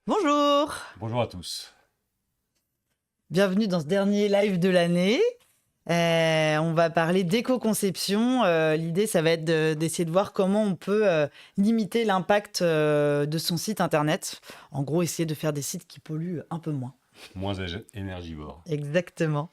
Bonjour, Bonjour à tous. bienvenue dans ce dernier live de l'année. On va parler d'éco-conception. L'idée, ça va être d'essayer de voir comment on peut limiter l'impact de son site internet. En gros, essayer de faire des sites qui polluent un peu moins. Moins énergivore. Exactement.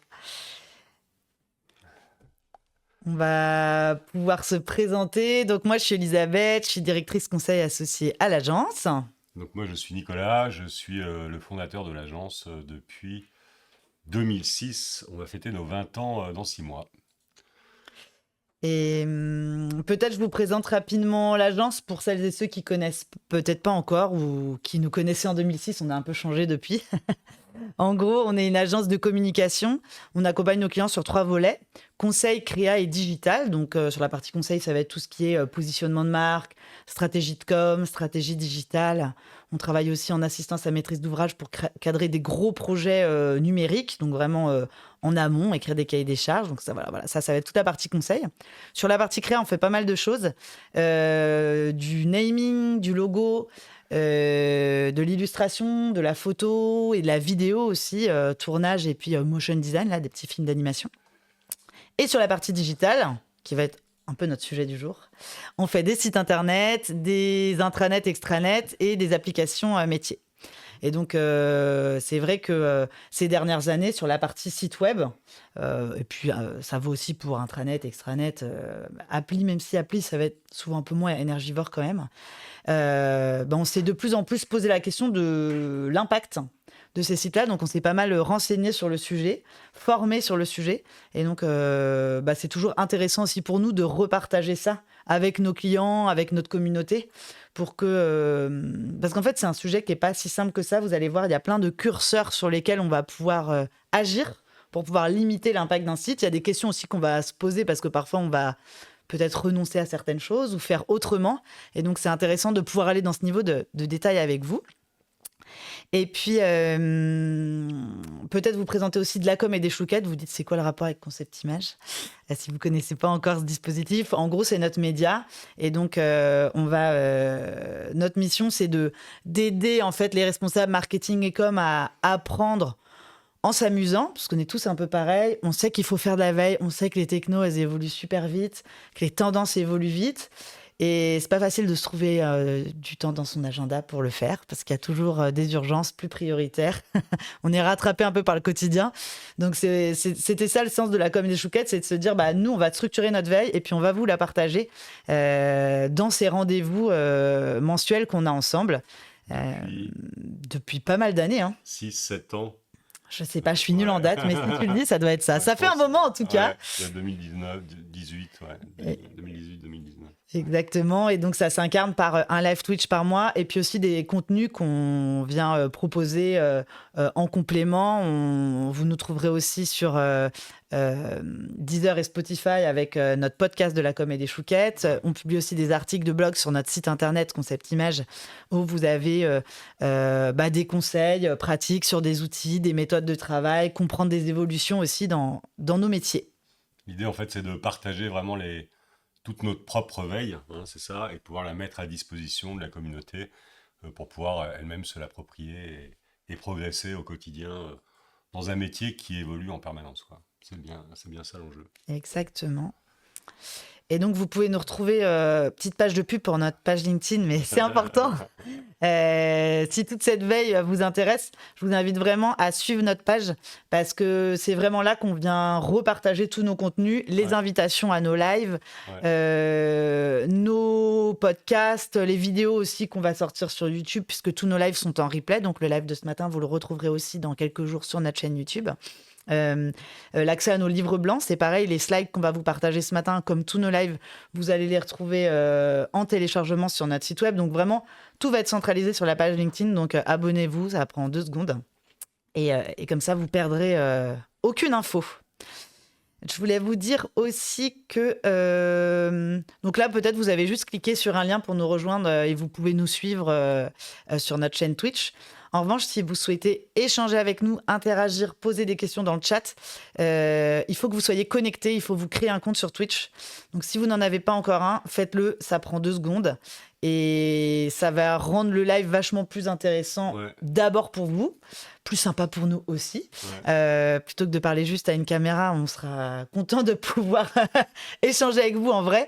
On va pouvoir se présenter. Donc moi, je suis Elisabeth, je suis directrice conseil associée à l'agence. Donc moi je suis Nicolas, je suis le fondateur de l'agence depuis 2006. On va fêter nos 20 ans dans 6 mois. Et peut-être je vous présente rapidement l'agence pour celles et ceux qui connaissent peut-être pas encore ou qui nous connaissaient en 2006. On a un peu changé depuis. En gros, on est une agence de communication. On accompagne nos clients sur 3 volets: conseil, créa et digital. Donc, sur la partie conseil, ça va être tout ce qui est positionnement de marque, stratégie de com, stratégie digitale. On travaille aussi en assistance à maîtrise d'ouvrage pour cadrer des gros projets numériques, donc vraiment en amont, écrire des cahiers des charges. Donc, ça, voilà, ça va être toute la partie conseil. Sur la partie créa, on fait pas mal de choses. Du naming, du logo, de l'illustration, de la photo et de la vidéo aussi, tournage et puis motion design, là, des petits films d'animation. Et sur la partie digitale, qui va être un peu notre sujet du jour, on fait des sites internet, des intranets, extranets et des applications métiers. Et donc, c'est vrai que ces dernières années, sur la partie site web, et puis ça vaut aussi pour intranet, extranet, appli, même si appli, ça va être souvent un peu moins énergivore quand même, on s'est de plus en plus posé la question de l'impact de ces sites-là. Donc, on s'est pas mal renseigné sur le sujet, formé sur le sujet. Et donc, c'est toujours intéressant aussi pour nous de repartager ça avec nos clients, avec notre communauté, pour que... parce qu'en fait, c'est un sujet qui n'est pas si simple que ça. Vous allez voir, il y a plein de curseurs sur lesquels on va pouvoir agir pour pouvoir limiter l'impact d'un site. Il y a des questions aussi qu'on va se poser parce que parfois, on va peut-être renoncer à certaines choses ou faire autrement. Et donc, c'est intéressant de pouvoir aller dans ce niveau de détail avec vous. Et puis, peut-être vous présenter aussi de la com et des chouquettes. Vous dites, c'est quoi le rapport avec Concept Image? Si vous ne connaissez pas encore ce dispositif, en gros, c'est notre média. Et donc, notre mission, c'est d'aider en fait les responsables marketing et com à apprendre en s'amusant, parce qu'on est tous un peu pareils. On sait qu'il faut faire de la veille, on sait que les technos, elles évoluent super vite, que les tendances évoluent vite. Et c'est pas facile de se trouver du temps dans son agenda pour le faire, parce qu'il y a toujours des urgences plus prioritaires. On est rattrapé un peu par le quotidien. Donc c'était ça le sens de la com des chouquettes, c'est de se dire, nous, on va structurer notre veille et puis on va vous la partager dans ces rendez-vous mensuels qu'on a ensemble depuis pas mal d'années. 6-7 ans. Je sais pas, je suis nulle en date, mais si tu le dis, ça doit être ça. Ça fait un moment en tout cas. Ouais, 2019, 18, ouais. 2018-2019. Exactement. Et donc, ça s'incarne par un live Twitch par mois et puis aussi des contenus qu'on vient proposer en complément. Vous nous trouverez aussi sur Deezer et Spotify avec notre podcast de la com et des chouquettes. On publie aussi des articles de blog sur notre site internet Concept Image où vous avez des conseils pratiques sur des outils, des méthodes de travail, comprendre des évolutions aussi dans nos métiers. L'idée, en fait, c'est de partager vraiment toute notre propre veille, c'est ça, et pouvoir la mettre à disposition de la communauté pour pouvoir elle-même se l'approprier et progresser au quotidien dans un métier qui évolue en permanence, quoi. C'est bien ça l'enjeu. Exactement. Et donc, vous pouvez nous retrouver, petite page de pub pour notre page LinkedIn, mais c'est important. Si toute cette veille vous intéresse, je vous invite vraiment à suivre notre page parce que c'est vraiment là qu'on vient repartager tous nos contenus, les invitations à nos lives, nos podcasts, les vidéos aussi qu'on va sortir sur YouTube puisque tous nos lives sont en replay. Donc, le live de ce matin, vous le retrouverez aussi dans quelques jours sur notre chaîne YouTube. L'accès à nos livres blancs, c'est pareil, les slides qu'on va vous partager ce matin, comme tous nos lives, vous allez les retrouver en téléchargement sur notre site web. Donc vraiment, tout va être centralisé sur la page LinkedIn. Donc abonnez-vous, ça prend 2 secondes. Et comme ça, vous perdrez aucune info. Je voulais vous dire aussi que... donc là, peut-être, vous avez juste cliqué sur un lien pour nous rejoindre et vous pouvez nous suivre sur notre chaîne Twitch. En revanche, si vous souhaitez échanger avec nous, interagir, poser des questions dans le chat, il faut que vous soyez connecté, il faut vous créer un compte sur Twitch. Donc si vous n'en avez pas encore un, faites-le, ça prend 2 secondes. Et ça va rendre le live vachement plus intéressant, Ouais. d'abord pour vous, plus sympa pour nous aussi. Plutôt que de parler juste à une caméra, on sera content de pouvoir échanger avec vous en vrai.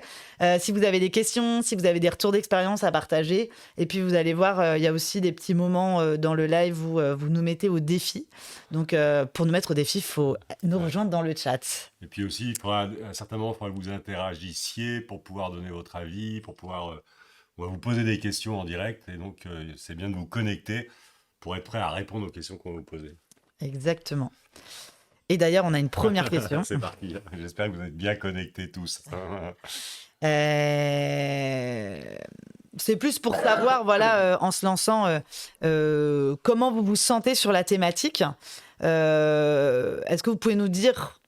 Si vous avez des questions, si vous avez des retours d'expérience à partager. Et puis vous allez voir, il y a aussi des petits moments dans le live où vous nous mettez au défi. Donc pour nous mettre au défi, il faut nous rejoindre dans le chat. Et puis aussi, certainement, il faudra que vous interagissiez pour pouvoir donner votre avis, pour pouvoir on va vous poser des questions en direct. Et donc, c'est bien de vous connecter pour être prêt à répondre aux questions qu'on va vous poser. Exactement. Et d'ailleurs, on a une première question. C'est parti. J'espère que vous êtes bien connectés tous. C'est plus pour savoir, voilà, en se lançant, comment vous vous sentez sur la thématique. Est-ce que vous pouvez nous dire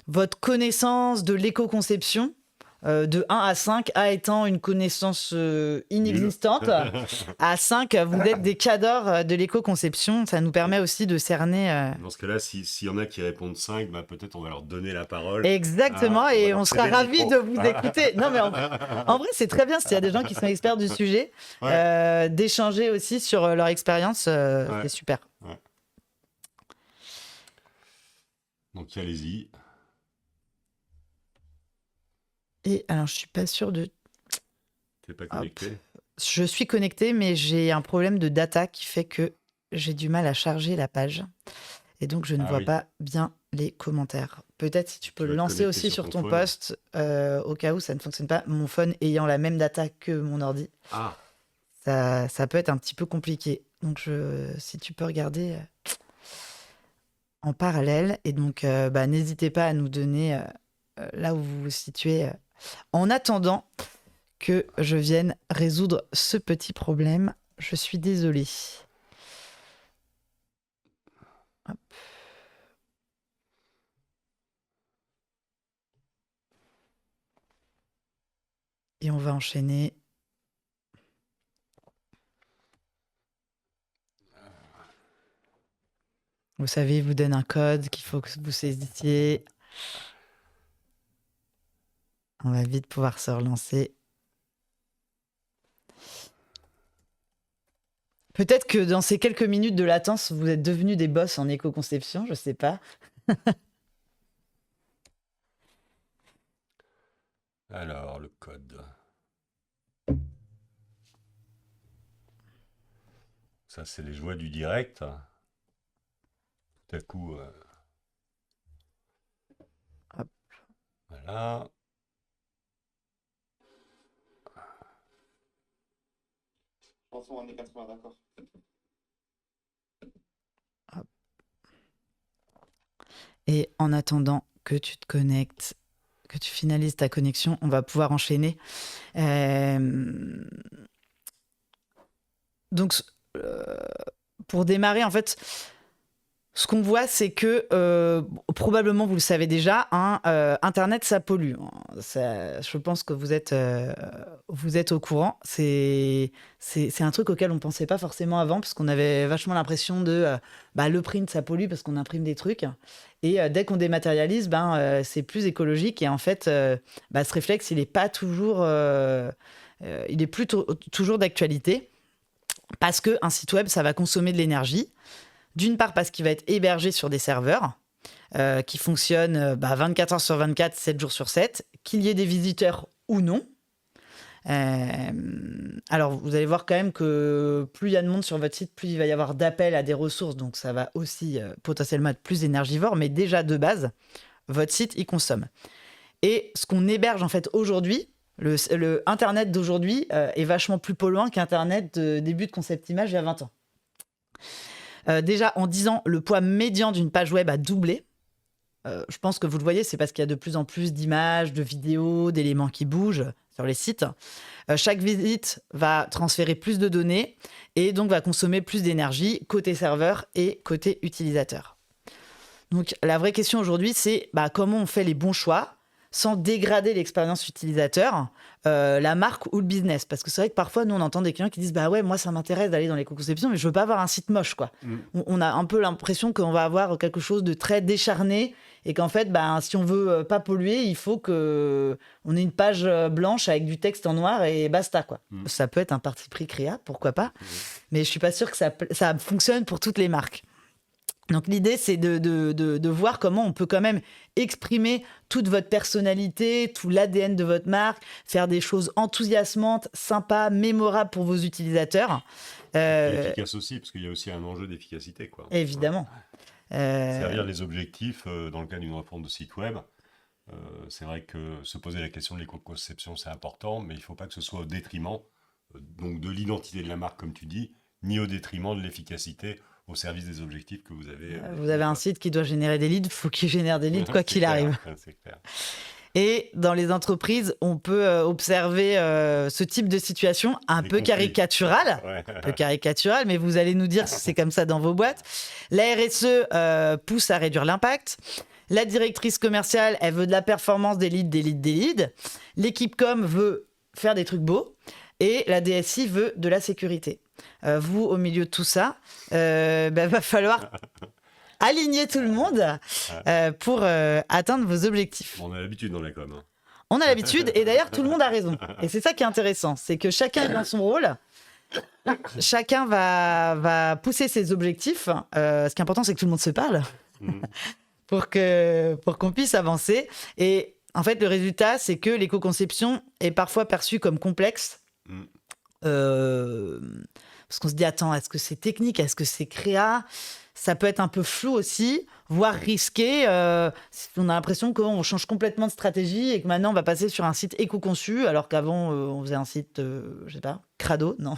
votre connaissance de l'éco-conception de 1 à 5, A étant une connaissance inexistante, à 5, vous êtes des cadors de l'éco-conception. Ça nous permet aussi de cerner... Dans ce cas-là, s'il y en a qui répondent 5, bah, peut-être on va leur donner la parole. Exactement, et on sera ravis de vous écouter. Non, mais en vrai, c'est très bien s'il y a des gens qui sont experts du sujet, d'échanger aussi sur leur expérience. C'est super. Ouais. Donc, allez-y. Et alors, je suis pas sûre de... T'es pas connecté? Je suis connectée, mais j'ai un problème de data qui fait que j'ai du mal à charger la page. Et donc, je ne vois pas bien les commentaires. Peut-être si tu peux le lancer aussi sur ton post, au cas où ça ne fonctionne pas. Mon phone ayant la même data que mon ordi, ça peut être un petit peu compliqué. Donc, si tu peux regarder en parallèle. Et donc, n'hésitez pas à nous donner là où vous vous situez. En attendant que je vienne résoudre ce petit problème, je suis désolée. Hop. Et on va enchaîner. Vous savez, il vous donne un code qu'il faut que vous saisissiez. On va vite pouvoir se relancer. Peut-être que dans ces quelques minutes de latence, vous êtes devenus des boss en éco-conception, je ne sais pas. Alors, le code. Ça, c'est les joies du direct. Tout à coup... Hop. Voilà. Chanson années 80, d'accord. Et en attendant que tu te connectes, que tu finalises ta connexion, on va pouvoir enchaîner. Donc, pour démarrer, en fait, ce qu'on voit, c'est que, probablement, vous le savez déjà, Internet, ça pollue. Je pense que vous êtes au courant. C'est un truc auquel on ne pensait pas forcément avant, parce qu'on avait vachement l'impression de le print, ça pollue parce qu'on imprime des trucs. Et dès qu'on dématérialise, c'est plus écologique. Et en fait, ce réflexe, il n'est pas toujours... il est plus toujours d'actualité, parce qu'un site web, ça va consommer de l'énergie. D'une part, parce qu'il va être hébergé sur des serveurs qui fonctionnent 24 heures sur 24, 7 jours sur 7, qu'il y ait des visiteurs ou non. Alors, vous allez voir quand même que plus il y a de monde sur votre site, plus il va y avoir d'appels à des ressources. Donc, ça va aussi potentiellement être plus énergivore. Mais déjà, de base, votre site, il consomme. Et ce qu'on héberge, en fait, aujourd'hui, le Internet d'aujourd'hui est vachement plus polluant qu'Internet de début de concept image il y a 20 ans. Déjà, en 10 ans, le poids médian d'une page web a doublé. Je pense que vous le voyez, c'est parce qu'il y a de plus en plus d'images, de vidéos, d'éléments qui bougent sur les sites. Chaque visite va transférer plus de données et donc va consommer plus d'énergie côté serveur et côté utilisateur. Donc, la vraie question aujourd'hui, c'est comment on fait les bons choix sans dégrader l'expérience utilisateur, la marque ou le business. Parce que c'est vrai que parfois, nous, on entend des clients qui disent « Bah ouais, moi, ça m'intéresse d'aller dans l'éco-conception, mais je veux pas avoir un site moche, quoi. » On a un peu l'impression qu'on va avoir quelque chose de très décharné et qu'en fait, si on veut pas polluer, il faut qu'on ait une page blanche avec du texte en noir et basta, quoi. Ça peut être un parti pris créa, pourquoi pas, mais je suis pas sûre que ça fonctionne pour toutes les marques. Donc l'idée, c'est de voir comment on peut quand même exprimer toute votre personnalité, tout l'ADN de votre marque, faire des choses enthousiasmantes, sympas, mémorables pour vos utilisateurs. Et efficace aussi, parce qu'il y a aussi un enjeu d'efficacité, quoi. Évidemment. Servir les objectifs dans le cas d'une refonte de site web. C'est vrai que se poser la question de l'éco-conception, c'est important, mais il ne faut pas que ce soit au détriment donc de l'identité de la marque, comme tu dis, ni au détriment de l'efficacité au service des objectifs que vous avez. Vous avez un site qui doit générer des leads, il faut qu'il génère des leads quoi qu'il arrive. C'est clair. Et dans les entreprises, on peut observer ce type de situation un peu caricaturale. Un peu caricaturale, mais vous allez nous dire si c'est comme ça dans vos boîtes. La RSE pousse à réduire l'impact. La directrice commerciale, elle veut de la performance, des leads. L'équipe com veut faire des trucs beaux. Et la DSI veut de la sécurité. Vous, au milieu de tout ça, va falloir aligner tout le monde pour atteindre vos objectifs. On a l'habitude dans la com. Hein. On a l'habitude, et d'ailleurs, tout le monde a raison. Et c'est ça qui est intéressant, c'est que chacun est dans son rôle. Chacun va pousser ses objectifs. Ce qui est important, c'est que tout le monde se parle pour qu'on puisse avancer. Et en fait, le résultat, c'est que l'éco-conception est parfois perçue comme complexe. Parce qu'on se dit, attends, est-ce que c'est technique? Est-ce que c'est créa? Ça peut être un peu flou aussi, voire risqué. On a l'impression qu'on change complètement de stratégie et que maintenant, on va passer sur un site éco-conçu, alors qu'avant, on faisait un site, je sais pas, crado, non.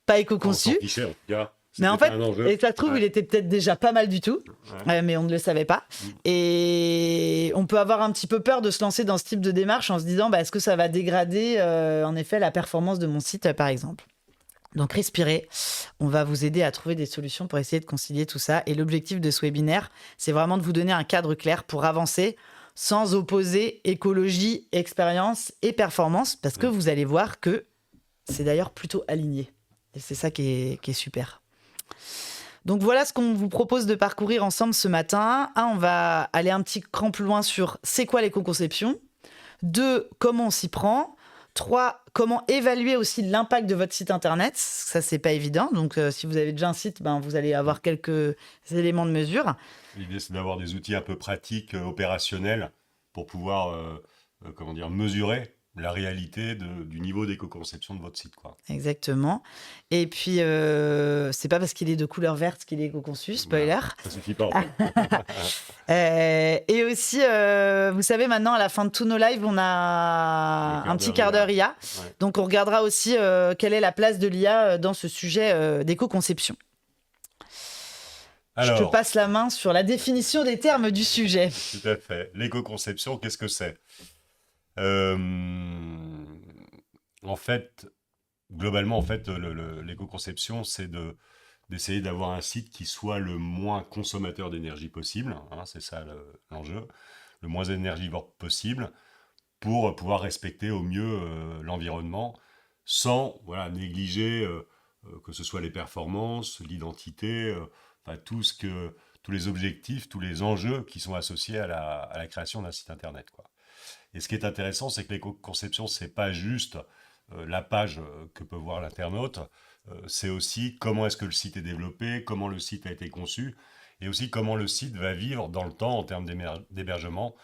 Pas éco-conçu. En tout cas, mais en fait, et ça se trouve, il était peut-être déjà pas mal du tout, mais on ne le savait pas. Et on peut avoir un petit peu peur de se lancer dans ce type de démarche en se disant, est-ce que ça va dégrader, en effet, la performance de mon site, par exemple. Donc, respirez. On va vous aider à trouver des solutions pour essayer de concilier tout ça. Et l'objectif de ce webinaire, c'est vraiment de vous donner un cadre clair pour avancer sans opposer écologie, expérience et performance, parce que vous allez voir que c'est d'ailleurs plutôt aligné. Et c'est ça qui est super. Donc voilà ce qu'on vous propose de parcourir ensemble ce matin. 1, on va aller un petit cran plus loin sur c'est quoi l'éco-conception. 2, comment on s'y prend. 3, comment évaluer aussi l'impact de votre site internet. Ça, c'est pas évident. Donc si vous avez déjà un site, vous allez avoir quelques éléments de mesure. L'idée, c'est d'avoir des outils un peu pratiques, opérationnels, pour pouvoir mesurer la réalité du niveau d'éco-conception de votre site, quoi. Exactement. Et puis, c'est pas parce qu'il est de couleur verte qu'il est éco-conçu, spoiler. Ça suffit pas, en fait. Et aussi, vous savez, maintenant, à la fin de tous nos lives, on a un petit quart d'heure IA. Ouais. Donc, on regardera aussi quelle est la place de l'IA dans ce sujet d'éco-conception. Alors, je te passe la main sur la définition des termes du sujet. Tout à fait. L'éco-conception, qu'est-ce que c'est ? En fait, globalement, l'éco-conception, c'est d'essayer d'avoir un site qui soit le moins consommateur d'énergie possible, hein, c'est ça l'enjeu, le moins énergivore possible, pour pouvoir respecter au mieux l'environnement, sans négliger que ce soit les performances, l'identité, tous les objectifs, tous les enjeux qui sont associés à la création d'un site internet, quoi. Et ce qui est intéressant, c'est que l'éco-conception, c'est pas juste la page que peut voir l'internaute, c'est aussi comment est-ce que le site est développé, comment le site a été conçu, et aussi comment le site va vivre dans le temps en termes d'hébergement,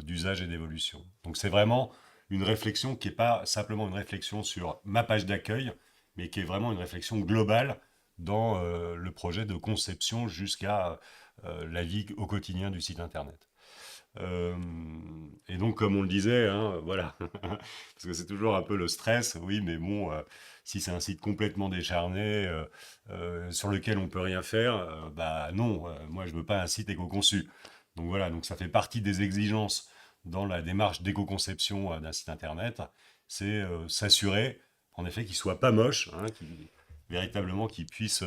d'usage et d'évolution. Donc c'est vraiment une réflexion qui n'est pas simplement une réflexion sur ma page d'accueil, mais qui est vraiment une réflexion globale dans le projet de conception jusqu'à la vie au quotidien du site internet. Et donc, comme on le disait, voilà, parce que c'est toujours un peu le stress, oui, mais bon, si c'est un site complètement décharné, sur lequel on peut rien faire, non, moi je veux pas un site éco-conçu. Donc voilà, donc ça fait partie des exigences dans la démarche d'éco-conception d'un site internet, c'est s'assurer, en effet, qu'il soit pas moche, véritablement qu'il puisse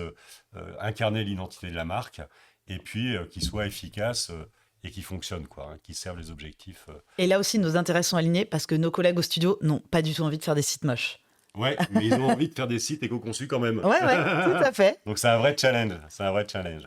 incarner l'identité de la marque, et puis qu'il soit efficace et qui fonctionnent, quoi, hein, qui servent les objectifs. Et là aussi, nos intérêts sont alignés parce que nos collègues au studio n'ont pas du tout envie de faire des sites moches. Ouais, mais ils ont envie de faire des sites éco-conçus quand même. Ouais, ouais, tout à fait. Donc c'est un vrai challenge. C'est un vrai challenge.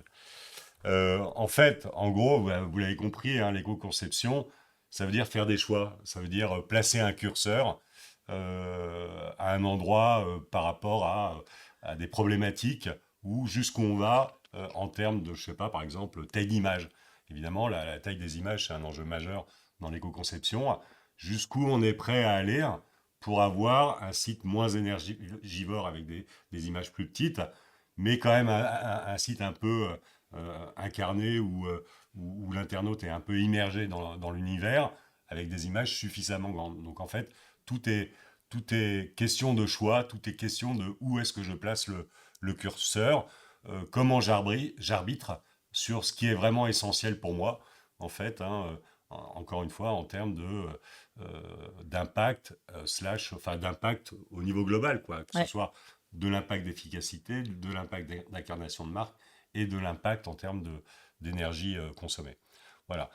En fait, en gros, vous l'avez compris, hein, l'éco-conception, ça veut dire faire des choix. Ça veut dire placer un curseur à un endroit par rapport à des problématiques ou jusqu'où on va en termes de, je sais pas, par exemple, taille d'image. Évidemment, la taille des images, c'est un enjeu majeur dans l'éco-conception. Jusqu'où on est prêt à aller pour avoir un site moins énergivore avec des images plus petites, mais quand même un site un peu incarné où l'internaute est un peu immergé dans l'univers avec des images suffisamment grandes. Donc en fait, tout est, tout est question de choix, tout est question de où est-ce que je place le curseur, comment j'arbitre sur ce qui est vraiment essentiel pour moi, en fait, hein, encore une fois, en termes d'impact, enfin d'impact au niveau global, quoi, que ce Ouais. soit de l'impact d'efficacité, de l'impact d'incarnation de marque et de l'impact en termes d'énergie consommée. Voilà.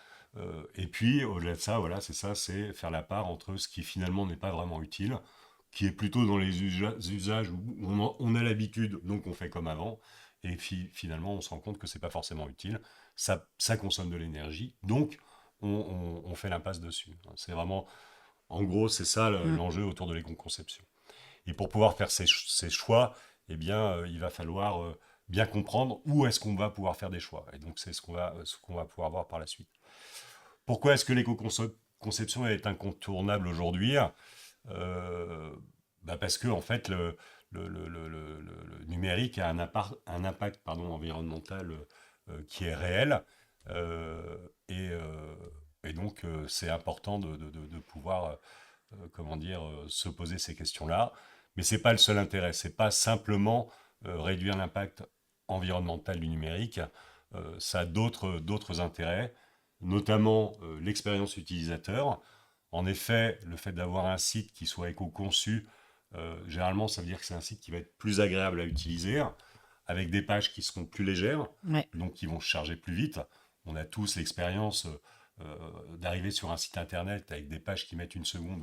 Et puis, au-delà de ça, voilà, c'est ça, c'est faire la part entre ce qui finalement n'est pas vraiment utile, qui est plutôt dans les usages où on a l'habitude, donc on fait comme avant, et puis finalement on se rend compte que c'est pas forcément utile, ça consomme de l'énergie, donc on fait l'impasse dessus. C'est vraiment, en gros, c'est ça Mm. l'enjeu autour de l'éco-conception. Et pour pouvoir faire ces choix, eh bien, il va falloir bien comprendre où est-ce qu'on va pouvoir faire des choix. Et donc, c'est ce qu'on va pouvoir voir par la suite. Pourquoi est-ce que l'éco-conception est incontournable aujourd'hui? Parce que, en fait, le numérique a un impact environnemental qui est réel. Et donc, c'est important de pouvoir comment dire, se poser ces questions-là. Mais ce n'est pas le seul intérêt. Ce n'est pas simplement réduire l'impact environnemental du numérique. Ça a d'autres intérêts, notamment l'expérience utilisateur. En effet, le fait d'avoir un site qui soit éco-conçu, généralement, ça veut dire que c'est un site qui va être plus agréable à utiliser, avec des pages qui seront plus légères, Ouais. donc qui vont se charger plus vite. On a tous l'expérience d'arriver sur un site internet avec des pages qui mettent 1 seconde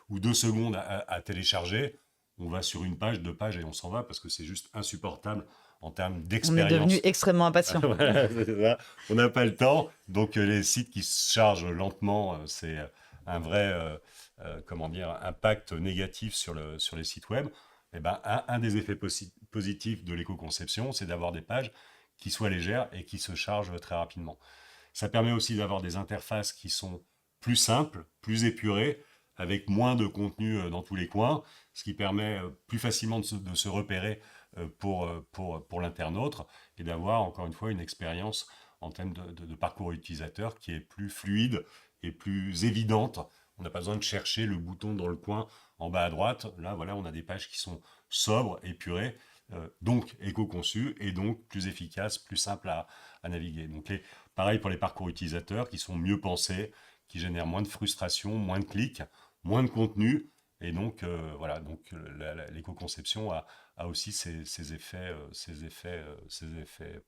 ou 2 secondes à télécharger. On va sur une page, 2 pages et on s'en va parce que c'est juste insupportable en termes On est d'expérience. devenu extrêmement impatient. Voilà, c'est ça. On n'a pas le temps. Donc les sites qui se chargent lentement, c'est un vrai comment dire, impact négatif sur les sites web. Et ben, un des effets positifs de l'éco-conception, c'est d'avoir des pages qui soient légères et qui se chargent très rapidement. Ça permet aussi d'avoir des interfaces qui sont plus simples, plus épurées, avec moins de contenu dans tous les coins, ce qui permet plus facilement de se repérer pour l'internaute et d'avoir encore une fois une expérience en termes de parcours utilisateur qui est plus fluide et plus évidente. On n'a pas besoin de chercher le bouton dans le coin en bas à droite. Là, voilà, on a des pages qui sont sobres, épurées, donc éco-conçues et donc plus efficaces, plus simples à naviguer. Donc pareil pour les parcours utilisateurs qui sont mieux pensés, qui génèrent moins de frustration, moins de clics, moins de contenu. Et donc, voilà, donc l'éco-conception a aussi ses effets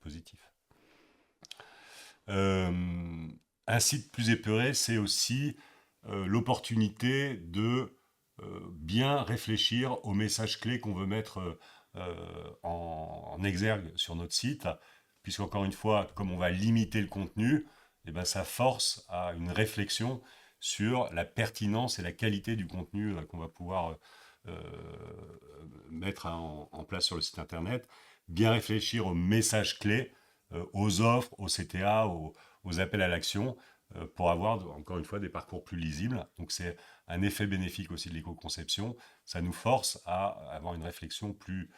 positifs. Un site plus épuré, c'est aussi l'opportunité de bien réfléchir aux messages clés qu'on veut mettre en exergue sur notre site, puisqu'encore une fois, comme on va limiter le contenu, eh ben, ça force à une réflexion sur la pertinence et la qualité du contenu qu'on va pouvoir mettre en place sur le site internet, bien réfléchir aux messages clés, aux offres, aux CTA, aux appels à l'action, pour avoir encore une fois des parcours plus lisibles. Donc c'est un effet bénéfique aussi de l'éco-conception. Ça nous force à avoir une réflexion plus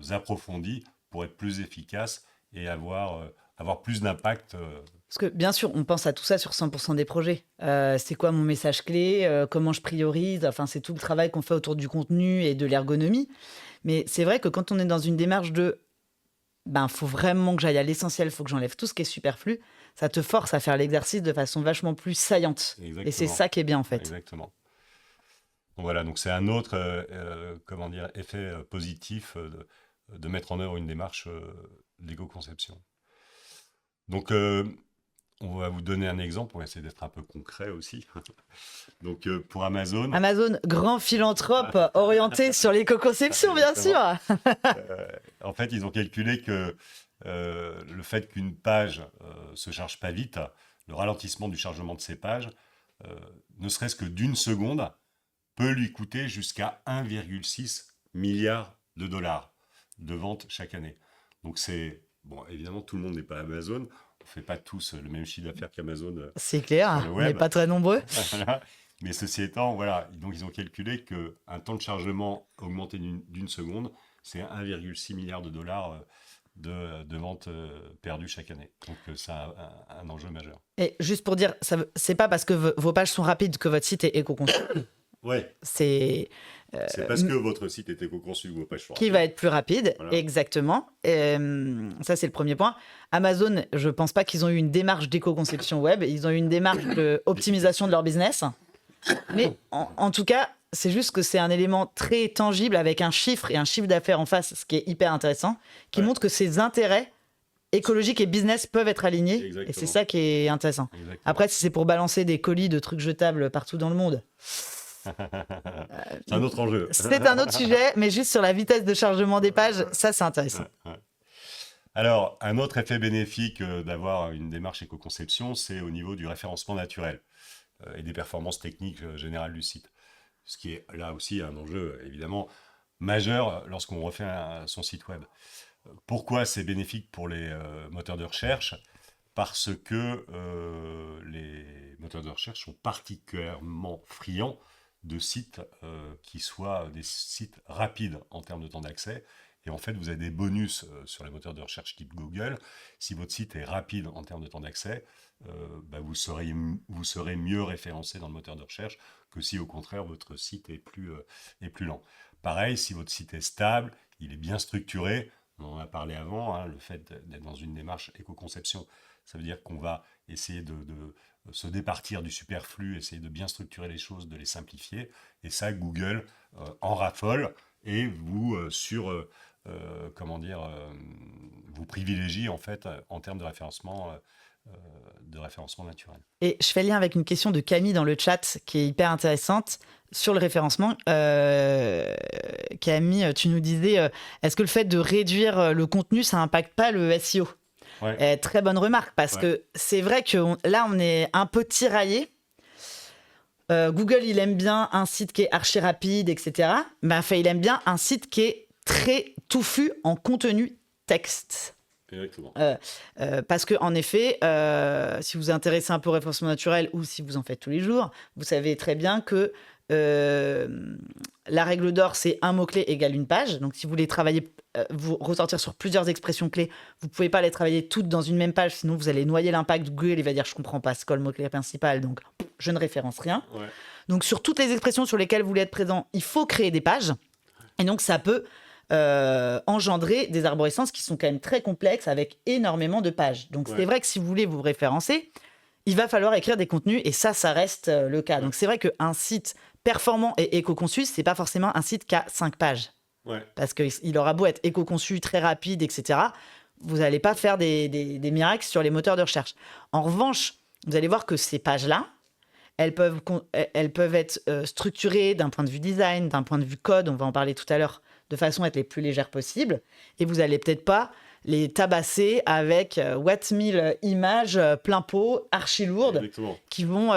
approfondie pour être plus efficace et avoir plus d'impact. Parce que bien sûr, on pense à tout ça sur 100% des projets. C'est quoi mon message clé? Comment je priorise? Enfin, c'est tout le travail qu'on fait autour du contenu et de l'ergonomie. Mais c'est vrai que quand on est dans une démarche de faut vraiment que j'aille à l'essentiel, faut que j'enlève tout ce qui est superflu, ça te force à faire l'exercice de façon vachement plus saillante. Exactement. Et c'est ça qui est bien en fait. Exactement. Donc voilà, donc c'est un autre comment dire, effet positif de mettre en œuvre une démarche d'éco-conception. Donc On va vous donner un exemple, on va essayer d'être un peu concret aussi. Donc pour Amazon, Amazon, grand philanthrope orienté sur l'éco-conception, bien sûr. exactement. En fait, ils ont calculé que le fait qu'une page se charge pas vite, le ralentissement du chargement de ces pages, euh, ne serait-ce que d'une seconde, peut lui coûter jusqu'à 1,6 milliard de dollars de ventes chaque année. Donc c'est, bon, évidemment, tout le monde n'est pas Amazon, on ne fait pas tous le même chiffre d'affaires qu'Amazon C'est sur clair, le on n'est web. pas très nombreux. Voilà. Mais ceci étant, voilà, donc ils ont calculé qu'un temps de chargement augmenté d'une seconde, c'est 1,6 milliard de dollars de ventes perdues chaque année. Donc ça a un enjeu majeur. Et juste pour dire, c'est pas parce que vos pages sont rapides que votre site est éco-conçu. Ouais, C'est c'est parce que votre site est éco-conçu que vos pages sont qui rapides. va être plus rapide, Voilà. exactement. Ça, c'est le premier point. Amazon, je pense pas qu'ils ont eu une démarche d'éco-conception web. Ils ont eu une démarche d'optimisation de leur business. Mais en tout cas, c'est juste que c'est un élément très tangible avec un chiffre et un chiffre d'affaires en face, ce qui est hyper intéressant, qui Ouais. montre que ces intérêts écologiques et business peuvent être alignés. Et Exactement. c'est ça qui est intéressant. Exactement. Après, si c'est pour balancer des colis de trucs jetables partout dans le monde, C'est un autre enjeu. c'est un autre sujet, mais juste sur la vitesse de chargement des pages, ça c'est intéressant. Ouais, ouais. Alors, un autre effet bénéfique d'avoir une démarche éco-conception, c'est au niveau du référencement naturel et des performances techniques générales du site. Ce qui est là aussi un enjeu évidemment majeur lorsqu'on refait son site web. Pourquoi c'est bénéfique pour les moteurs de recherche? Parce que les moteurs de recherche sont particulièrement friands de sites qui soient des sites rapides en termes de temps d'accès. Et en fait, vous avez des bonus sur les moteurs de recherche type Google. Si votre site est rapide en termes de temps d'accès, vous serez mieux référencé dans le moteur de recherche que si au contraire votre site est plus lent. Pareil, si votre site est stable, il est bien structuré, on en a parlé avant, hein, le fait d'être dans une démarche éco-conception, ça veut dire qu'on va essayer de se départir du superflu, essayer de bien structurer les choses, de les simplifier. Et ça, Google en raffole et vous vous privilégie en fait en termes de référencement naturel. Et je fais lien avec une question de Camille dans le chat qui est hyper intéressante sur le référencement. Camille, tu nous disais, est-ce que le fait de réduire le contenu, ça n'impacte pas le SEO? Ouais. Très bonne remarque, parce Ouais. que c'est vrai que là, on est un peu tiraillé. Google, il aime bien un site qui est archi rapide, etc. Il aime bien un site qui est très touffu en contenu texte. Exactement. Parce que en effet, si vous vous intéressez un peu au référencement naturel ou si vous en faites tous les jours, vous savez très bien que la règle d'or, c'est un mot-clé égale une page. Donc, si vous voulez travailler, vous ressortir sur plusieurs expressions clés, vous ne pouvez pas les travailler toutes dans une même page, sinon vous allez noyer l'impact. Google, il va dire, je ne comprends pas, c'est quoi le mot-clé principal, donc je ne référence rien. Ouais. Donc, sur toutes les expressions sur lesquelles vous voulez être présent, il faut créer des pages. Et donc, ça peut engendrer des arborescences qui sont quand même très complexes avec énormément de pages. Donc, c'est vrai que si vous voulez vous référencer, il va falloir écrire des contenus et ça reste le cas. Donc, c'est vrai qu'un site performant et éco-conçu, c'est pas forcément un site qui a 5 pages. Ouais. Parce qu'il aura beau être éco-conçu, très rapide, etc. Vous n'allez pas faire des miracles sur les moteurs de recherche. En revanche, vous allez voir que ces pages-là, elles peuvent être structurées d'un point de vue design, d'un point de vue code, on va en parler tout à l'heure, de façon à être les plus légères possibles. Et vous n'allez peut-être pas les tabasser avec Watt 1000 images plein pot, archi lourdes, Exactement. qui vont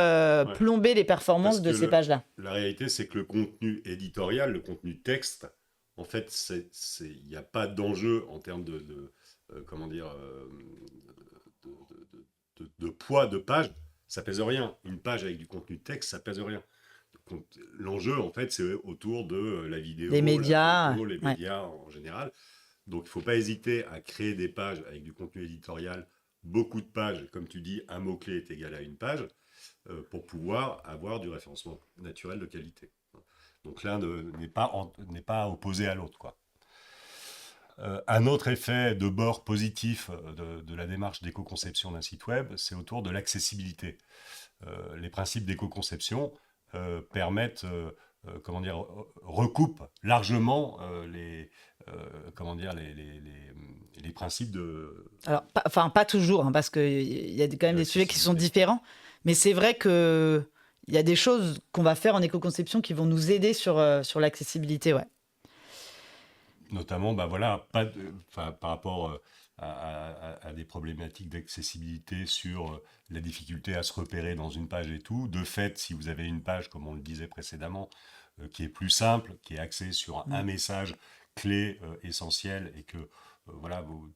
plomber les performances Parce de que ces pages-là. La réalité, c'est que le contenu éditorial, le contenu texte, en fait, il n'y a pas d'enjeu en termes de poids de page. Ça pèse rien. Une page avec du contenu texte, ça pèse rien. Donc, l'enjeu, en fait, c'est autour de la vidéo, Les médias, la photo, les médias en général. Donc, il ne faut pas hésiter à créer des pages avec du contenu éditorial, beaucoup de pages, comme tu dis, un mot-clé est égal à une page, pour pouvoir avoir du référencement naturel de qualité. Donc l'un n'est pas opposé à l'autre, quoi. Un autre effet de bord positif de la démarche d'éco-conception d'un site web, c'est autour de l'accessibilité. Les principes d'éco-conception recoupent largement les principes de... Alors, pas toujours, hein, parce qu'il y a quand même des sujets qui sont différents. Mais c'est vrai qu'il y a des choses qu'on va faire en éco-conception qui vont nous aider sur l'accessibilité. Ouais. Notamment, par rapport à des problématiques d'accessibilité sur la difficulté à se repérer dans une page et tout. De fait, si vous avez une page, comme on le disait précédemment, qui est plus simple, qui est axée sur un message clé essentiel et que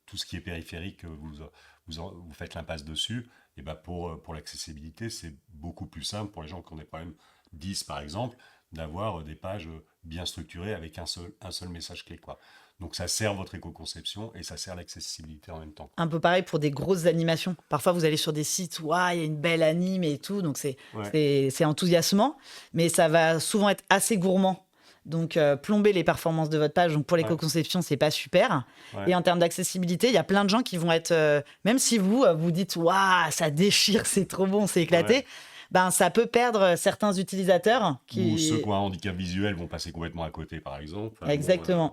tout ce qui est périphérique, vous faites l'impasse dessus, et pour l'accessibilité, c'est beaucoup plus simple pour les gens qui ont des problèmes 10 par exemple, d'avoir des pages bien structurées avec un seul message clé, quoi. Donc ça sert votre éco-conception et ça sert l'accessibilité en même temps. Un peu pareil pour des grosses animations. Parfois, vous allez sur des sites où il y a une belle anime et tout, donc c'est enthousiasmant, mais ça va souvent être assez gourmand. Donc, plomber les performances de votre page. Donc, pour l'éco-conception, c'est pas super. Ouais. Et en termes d'accessibilité, il y a plein de gens qui vont être... même si vous dites « Waouh, ça déchire, c'est trop bon, c'est éclaté », ça peut perdre certains utilisateurs. Ou ceux qui ont un handicap visuel vont passer complètement à côté, par exemple. Exactement.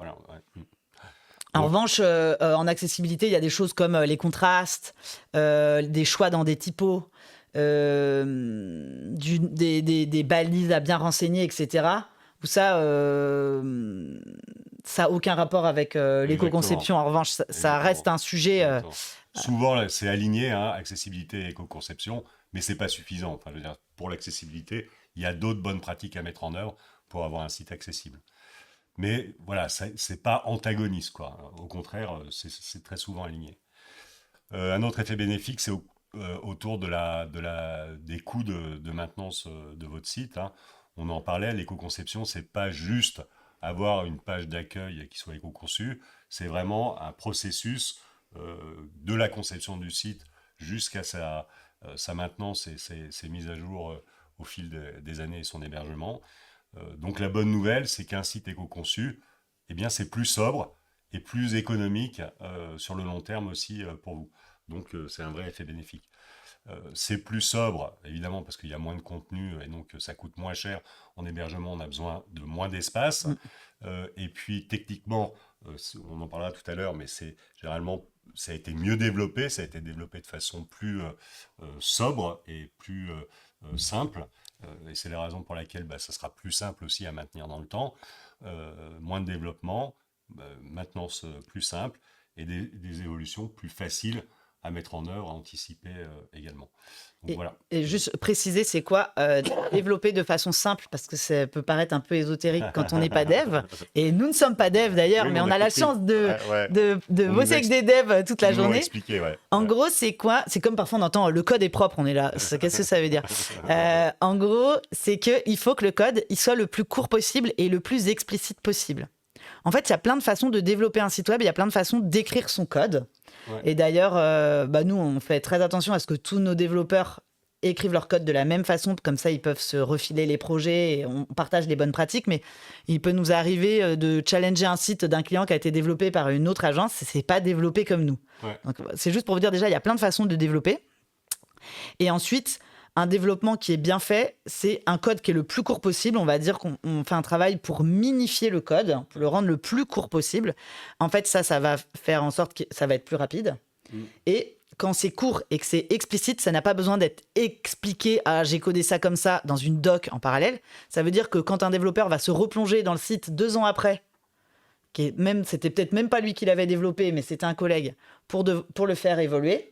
En revanche, en accessibilité, il y a des choses comme les contrastes, des choix dans des typos, des balises à bien renseigner, etc. Où ça n'a aucun rapport avec l'éco-conception. En revanche, ça reste un sujet... Souvent, là, c'est aligné, accessibilité et éco-conception, mais ce n'est pas suffisant. Enfin, je veux dire, pour l'accessibilité, il y a d'autres bonnes pratiques à mettre en œuvre pour avoir un site accessible. Mais voilà, c'est pas antagoniste, quoi. Au contraire, c'est très souvent aligné. Un autre effet bénéfique, c'est autour des coûts de maintenance de votre site. On en parlait, l'éco-conception, c'est pas juste avoir une page d'accueil qui soit éco-conçue, c'est vraiment un processus de la conception du site jusqu'à sa maintenance et ses mises à jour au fil des années et son hébergement. Donc la bonne nouvelle, c'est qu'un site éco-conçu, c'est plus sobre et plus économique sur le long terme aussi pour vous. Donc c'est un vrai effet bénéfique. C'est plus sobre, évidemment, parce qu'il y a moins de contenu et donc ça coûte moins cher. En hébergement, on a besoin de moins d'espace. Et puis techniquement, on en parlera tout à l'heure, mais généralement, ça a été mieux développé, ça a été développé de façon plus sobre et plus simple. Et c'est la raison pour laquelle ça sera plus simple aussi à maintenir dans le temps. Moins de développement, maintenance plus simple et des évolutions plus faciles à mettre en œuvre, à anticiper également. Donc, voilà. Et juste préciser, c'est quoi développer de façon simple, parce que ça peut paraître un peu ésotérique quand on n'est pas dev. Et nous ne sommes pas dev d'ailleurs, mais on a la chance de bosser avec des devs toute la journée. En gros, c'est quoi? C'est comme parfois on entend le code est propre, on est là. Qu'est-ce que ça veut dire? En gros, c'est qu'il faut que le code il soit le plus court possible et le plus explicite possible. En fait, il y a plein de façons de développer un site web, il y a plein de façons d'écrire son code. Et d'ailleurs, nous, on fait très attention à ce que tous nos développeurs écrivent leur code de la même façon, comme ça, ils peuvent se refiler les projets et on partage les bonnes pratiques. Mais il peut nous arriver de challenger un site d'un client qui a été développé par une autre agence, c'est pas développé comme nous. Donc, c'est juste pour vous dire déjà, il y a plein de façons de développer. Et ensuite, un développement qui est bien fait, c'est un code qui est le plus court possible. On va dire qu'on fait un travail pour minifier le code, pour le rendre le plus court possible. En fait, ça va faire en sorte que ça va être plus rapide. Et quand c'est court et que c'est explicite, ça n'a pas besoin d'être expliqué. Ah, j'ai codé ça comme ça dans une doc en parallèle. Ça veut dire que quand un développeur va se replonger dans le site 2 ans après, c'était peut-être même pas lui qui l'avait développé, mais c'était un collègue, pour le faire évoluer.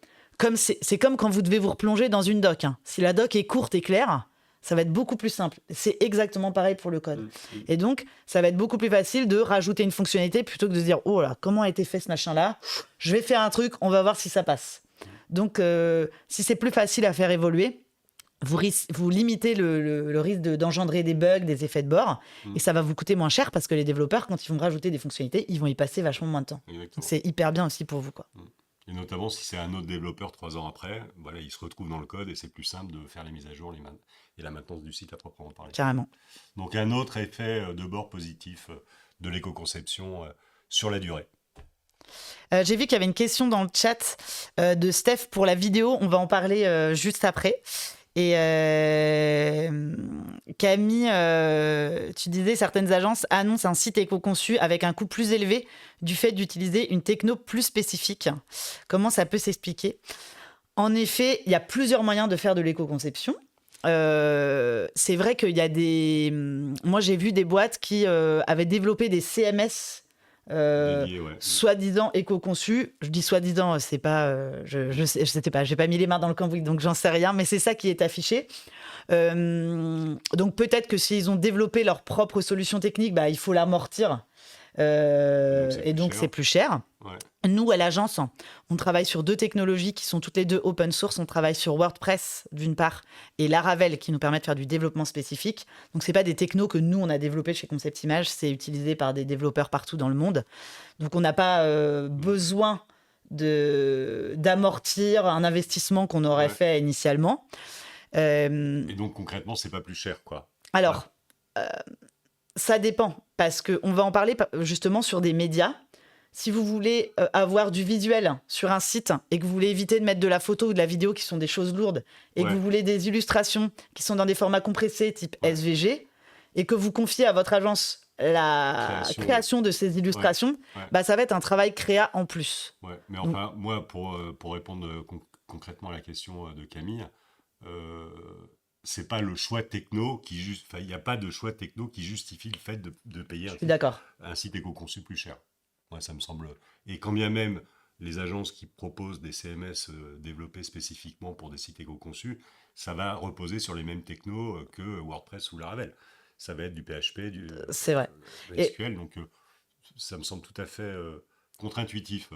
C'est comme quand vous devez vous replonger dans une doc. Si la doc est courte et claire, ça va être beaucoup plus simple. C'est exactement pareil pour le code. Et donc, ça va être beaucoup plus facile de rajouter une fonctionnalité plutôt que de se dire « Oh là, comment a été fait ce machin-là ? Je vais faire un truc, on va voir si ça passe. » Donc, si c'est plus facile à faire évoluer, vous limitez le risque d'engendrer des bugs, des effets de bord, et ça va vous coûter moins cher parce que les développeurs, quand ils vont rajouter des fonctionnalités, ils vont y passer vachement moins de temps. Donc, c'est hyper bien aussi pour vous, quoi. Et notamment si c'est un autre développeur 3 ans après, il se retrouve dans le code et c'est plus simple de faire les mises à jour et la maintenance du site à proprement parler. Carrément. Donc un autre effet de bord positif de l'éco-conception sur la durée. J'ai vu qu'il y avait une question dans le chat de Steph pour la vidéo, on va en parler juste après. Et Camille, tu disais certaines agences annoncent un site éco-conçu avec un coût plus élevé du fait d'utiliser une techno plus spécifique. Comment ça peut s'expliquer ? En effet, il y a plusieurs moyens de faire de l'éco-conception. C'est vrai qu'il y a des... Moi, j'ai vu des boîtes qui avaient développé des CMS Dédié, ouais. soi-disant éco-conçus. Je dis soi-disant, c'est pas... je sais pas, j'ai pas mis les mains dans le cambouis, donc j'en sais rien, mais c'est ça qui est affiché. Donc peut-être que s'ils ont développé leur propre solution technique, bah, il faut l'amortir. Et donc c'est plus cher. Ouais. Nous, à l'agence, on travaille sur 2 technologies qui sont toutes les 2 open source. On travaille sur WordPress, d'une part, et Laravel, qui nous permet de faire du développement spécifique. Donc, ce n'est pas des technos que nous, on a développés chez Concept Image. C'est utilisé par des développeurs partout dans le monde. Donc, on n'a pas besoin d'amortir un investissement qu'on aurait fait initialement. Et donc, concrètement, c'est pas plus cher, quoi. Alors, ça dépend, parce qu'on va en parler justement sur des médias. Si vous voulez avoir du visuel sur un site et que vous voulez éviter de mettre de la photo ou de la vidéo qui sont des choses lourdes et que vous voulez des illustrations qui sont dans des formats compressés type SVG et que vous confiez à votre agence la création de ces illustrations, bah, ça va être un travail créa en plus. Ouais. Mais enfin, moi, pour répondre concrètement à la question de Camille, c'est pas le choix techno qui il n'y a pas de choix techno qui justifie le fait de payer un site éco-conçu plus cher. Ouais, ça me semble. Et quand bien même les agences qui proposent des CMS développés spécifiquement pour des sites éco-conçus, ça va reposer sur les mêmes technos que WordPress ou Laravel. Ça va être du PHP, du SQL, donc ça me semble tout à fait contre-intuitif.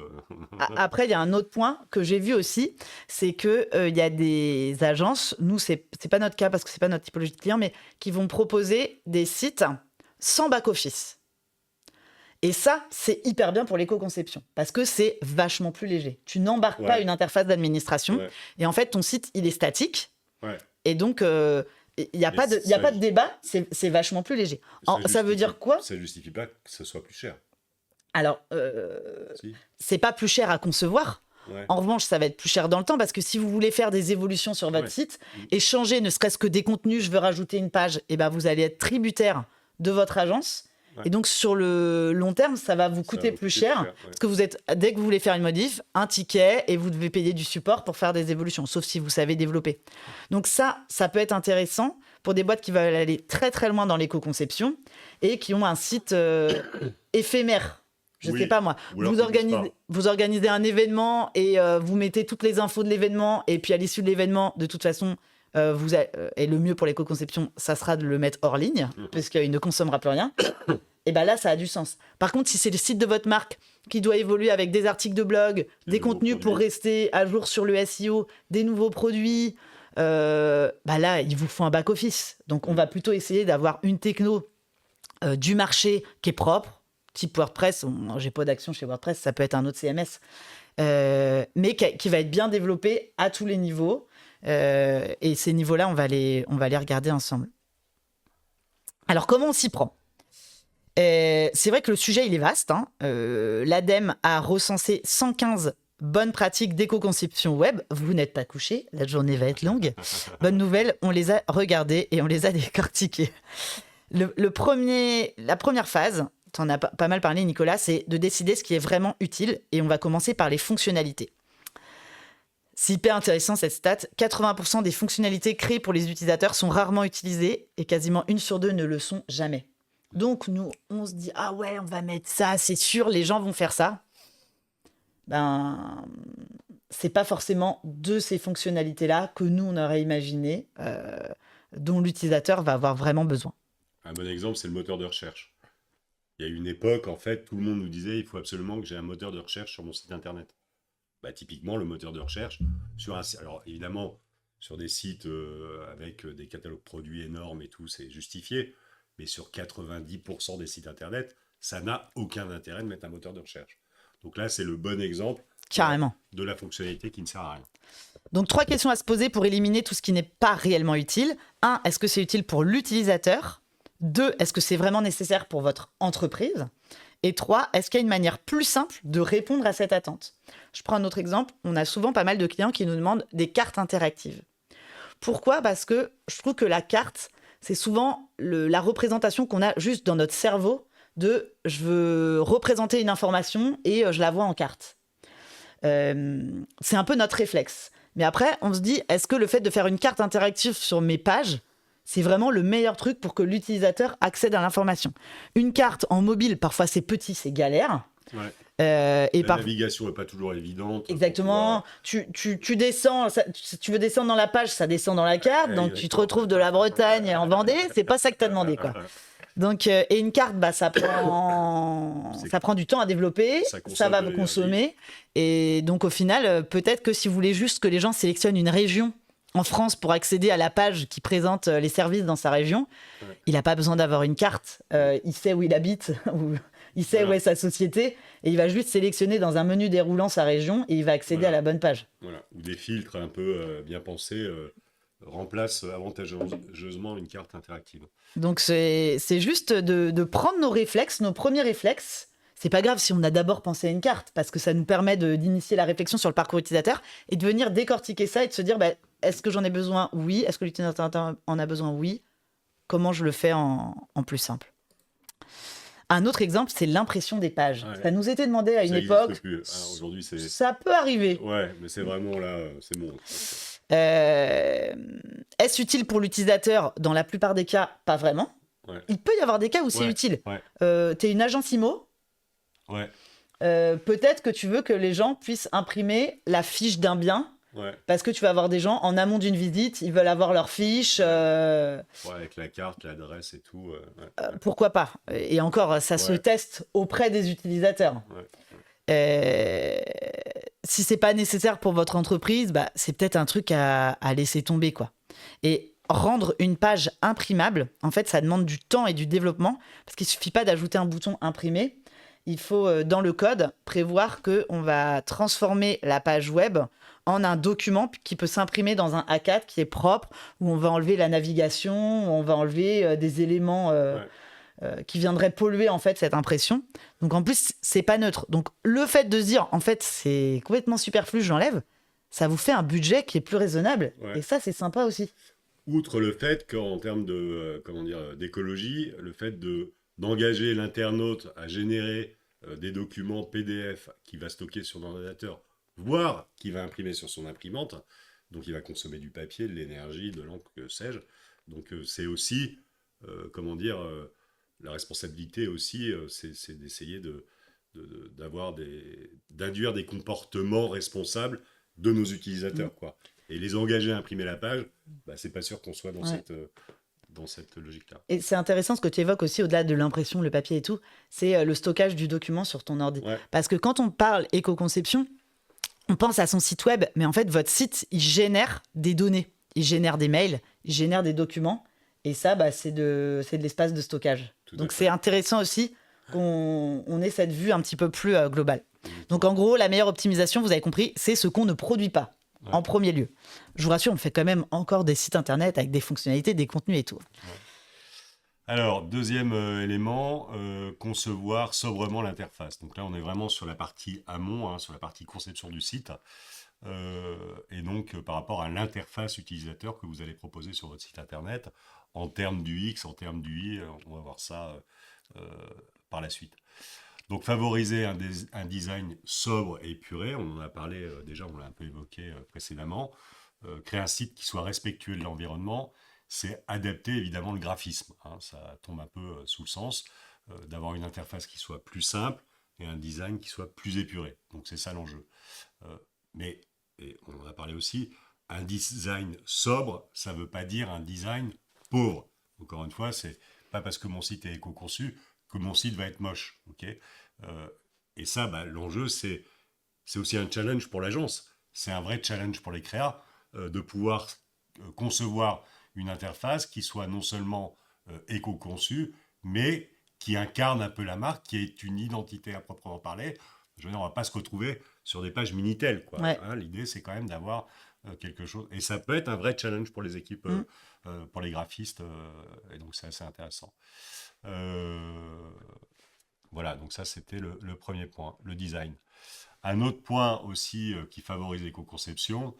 Après, il y a un autre point que j'ai vu aussi, c'est qu'il y a des agences, nous, c'est pas notre cas parce que c'est pas notre typologie de client, mais qui vont proposer des sites sans back-office. Et ça, c'est hyper bien pour l'éco-conception parce que c'est vachement plus léger. Tu n'embarques pas une interface d'administration et en fait, ton site, il est statique. Et donc, il n'y a pas de débat, c'est vachement plus léger. Ça veut dire quoi ? Ça ne justifie pas que ce soit plus cher. Alors, c'est pas plus cher à concevoir. En revanche, ça va être plus cher dans le temps parce que si vous voulez faire des évolutions sur votre site et changer ne serait-ce que des contenus, je veux rajouter une page, et ben vous allez être tributaire de votre agence. Et donc, sur le long terme, ça va vous coûter plus cher parce que dès que vous voulez faire une modif, un ticket et vous devez payer du support pour faire des évolutions, sauf si vous savez développer. Donc ça peut être intéressant pour des boîtes qui veulent aller très très loin dans l'éco-conception et qui ont un site éphémère. Je sais pas moi. Vous organisez un événement et vous mettez toutes les infos de l'événement et puis à l'issue de l'événement, de toute façon, et le mieux pour l'éco-conception, ça sera de le mettre hors ligne, puisqu'il ne consommera plus rien. Et bien là, ça a du sens. Par contre, si c'est le site de votre marque qui doit évoluer avec des articles de blog, des contenus pour rester à jour sur le SEO, des nouveaux produits, bah là, il vous faut un back-office. Donc, on va plutôt essayer d'avoir une techno du marché qui est propre, type WordPress. J'ai pas d'action chez WordPress, ça peut être un autre CMS, mais qui va être bien développé à tous les niveaux. Et ces niveaux-là, on va les regarder ensemble. Alors, comment on s'y prend ? C'est vrai que le sujet, il est vaste. L'ADEME a recensé 115 bonnes pratiques d'éco-conception web. Vous n'êtes pas couchés, la journée va être longue. Bonne nouvelle, on les a regardées et on les a décortiquées. La première phase, tu en as pas mal parlé, Nicolas, c'est de décider ce qui est vraiment utile. Et on va commencer par les fonctionnalités. C'est hyper intéressant cette stat. 80% des fonctionnalités créées pour les utilisateurs sont rarement utilisées et quasiment 1 sur 2 ne le sont jamais. Donc nous, on se dit « Ah ouais, on va mettre ça, c'est sûr, les gens vont faire ça. » Ben, c'est pas forcément de ces fonctionnalités-là que nous, on aurait imaginé, dont l'utilisateur va avoir vraiment besoin. Un bon exemple, c'est le moteur de recherche. Il y a une époque, en fait, tout le monde nous disait « Il faut absolument que j'ai un moteur de recherche sur mon site internet. » Bah, typiquement, le moteur de recherche, alors évidemment, sur des sites avec des catalogues produits énormes et tout, c'est justifié, mais sur 90% des sites internet, ça n'a aucun intérêt de mettre un moteur de recherche. Donc là, c'est le bon exemple de la fonctionnalité qui ne sert à rien. Donc, 3 questions à se poser pour éliminer tout ce qui n'est pas réellement utile. 1, est-ce que c'est utile pour l'utilisateur ? 2, est-ce que c'est vraiment nécessaire pour votre entreprise ? Et 3, est-ce qu'il y a une manière plus simple de répondre à cette attente ? Je prends un autre exemple. On a souvent pas mal de clients qui nous demandent des cartes interactives. Pourquoi ? Parce que je trouve que la carte, c'est souvent la représentation qu'on a juste dans notre cerveau de je veux représenter une information et je la vois en carte. C'est un peu notre réflexe. Mais après, on se dit, est-ce que le fait de faire une carte interactive sur mes pages, c'est vraiment le meilleur truc pour que l'utilisateur accède à l'information ? Une carte en mobile, parfois c'est petit, c'est galère. Ouais. La navigation n'est pas toujours évidente. Exactement. Tu descends, si tu veux descendre dans la page, ça descend dans la carte. Ouais, donc tu te retrouves de la Bretagne en Vendée. C'est pas ça que tu as demandé, quoi. Donc, et une carte, ça prend du temps à développer, ça va vous consommer. Et donc, au final, peut-être que si vous voulez juste que les gens sélectionnent une région en France pour accéder à la page qui présente les services dans sa région, il n'a pas besoin d'avoir une carte. Il sait où il habite, il sait où est sa société, et il va juste sélectionner dans un menu déroulant sa région et il va accéder à la bonne page. Voilà. Ou des filtres un peu bien pensés remplacent avantageusement une carte interactive. Donc c'est juste de prendre nos réflexes, nos premiers réflexes. C'est pas grave si on a d'abord pensé à une carte, parce que ça nous permet d'initier la réflexion sur le parcours utilisateur et de venir décortiquer ça et de se dire est-ce que j'en ai besoin ? Oui. Est-ce que l'utilisateur en a besoin ? Oui. Comment je le fais en plus simple ? Un autre exemple, c'est l'impression des pages. Ouais. Ça nous était demandé à une époque. Aujourd'hui, ça peut arriver. Ouais, mais c'est vraiment là, c'est bon. Est-ce utile pour l'utilisateur ? Dans la plupart des cas, pas vraiment. Ouais. Il peut y avoir des cas où c'est utile. Ouais. T'es une agence IMO. Ouais. Peut-être que tu veux que les gens puissent imprimer la fiche d'un bien. Ouais. Parce que tu vas avoir des gens en amont d'une visite, ils veulent avoir leur fiche. Avec la carte, l'adresse et tout. Pourquoi pas ? Et encore, ça se teste auprès des utilisateurs. Si c'est pas nécessaire pour votre entreprise, c'est peut-être un truc à laisser tomber, quoi. Et rendre une page imprimable, en fait, ça demande du temps et du développement, parce qu'il suffit pas d'ajouter un bouton imprimer. Il faut, dans le code, prévoir qu'on va transformer la page web en un document qui peut s'imprimer dans un A4 qui est propre, où on va enlever la navigation, où on va enlever des éléments qui viendraient polluer en fait cette impression. Donc en plus, c'est pas neutre. Donc le fait de se dire, en fait, c'est complètement superflu, j'enlève, ça vous fait un budget qui est plus raisonnable. Et ça, c'est sympa aussi. Outre le fait qu'en termes d'écologie, le fait d'engager l'internaute à générer des documents PDF qu'il va stocker sur l'ordinateur, voire qu'il va imprimer sur son imprimante, donc il va consommer du papier, de l'énergie, de l'encre, que sais-je. Donc c'est aussi, la responsabilité aussi, c'est d'essayer d'induire des comportements responsables de nos utilisateurs, quoi. Et les engager à imprimer la page, c'est pas sûr qu'on soit dans cette logique-là. Et c'est intéressant ce que tu évoques aussi, au-delà de l'impression, le papier et tout, c'est le stockage du document sur ton ordi. Parce que quand on parle éco-conception, on pense à son site web, mais en fait, votre site, il génère des données. Il génère des mails, il génère des documents. Et ça, c'est de l'espace de stockage. Donc, c'est intéressant aussi qu'on ait cette vue un petit peu plus globale. Donc, en gros, la meilleure optimisation, vous avez compris, c'est ce qu'on ne produit pas, en premier lieu. Je vous rassure, on fait quand même encore des sites internet avec des fonctionnalités, des contenus et tout. Alors, deuxième élément, concevoir sobrement l'interface. Donc là, on est vraiment sur la partie amont, sur la partie conception du site. Et donc, par rapport à l'interface utilisateur que vous allez proposer sur votre site internet, en termes du X, en termes du Y, on va voir ça par la suite. Donc, favoriser un design sobre et épuré, on en a parlé déjà, on l'a un peu évoqué précédemment. Créer un site qui soit respectueux de l'environnement, c'est adapter évidemment le graphisme. Ça tombe un peu sous le sens d'avoir une interface qui soit plus simple et un design qui soit plus épuré. Donc c'est ça l'enjeu. Mais, et on en a parlé aussi, un design sobre, ça ne veut pas dire un design pauvre. Encore une fois, c'est pas parce que mon site est éco-conçu que mon site va être moche. Okay, et ça, l'enjeu, c'est aussi un challenge pour l'agence. C'est un vrai challenge pour les créas de pouvoir concevoir une interface qui soit non seulement éco-conçue, mais qui incarne un peu la marque, qui est une identité à proprement parler. Je veux dire, on ne va pas se retrouver sur des pages Minitel, quoi. L'idée, c'est quand même d'avoir quelque chose. Et ça peut être un vrai challenge pour les équipes, pour les graphistes. Et donc, c'est assez intéressant. Voilà, donc ça, c'était le premier point, le design. Un autre point aussi qui favorise l'éco-conception,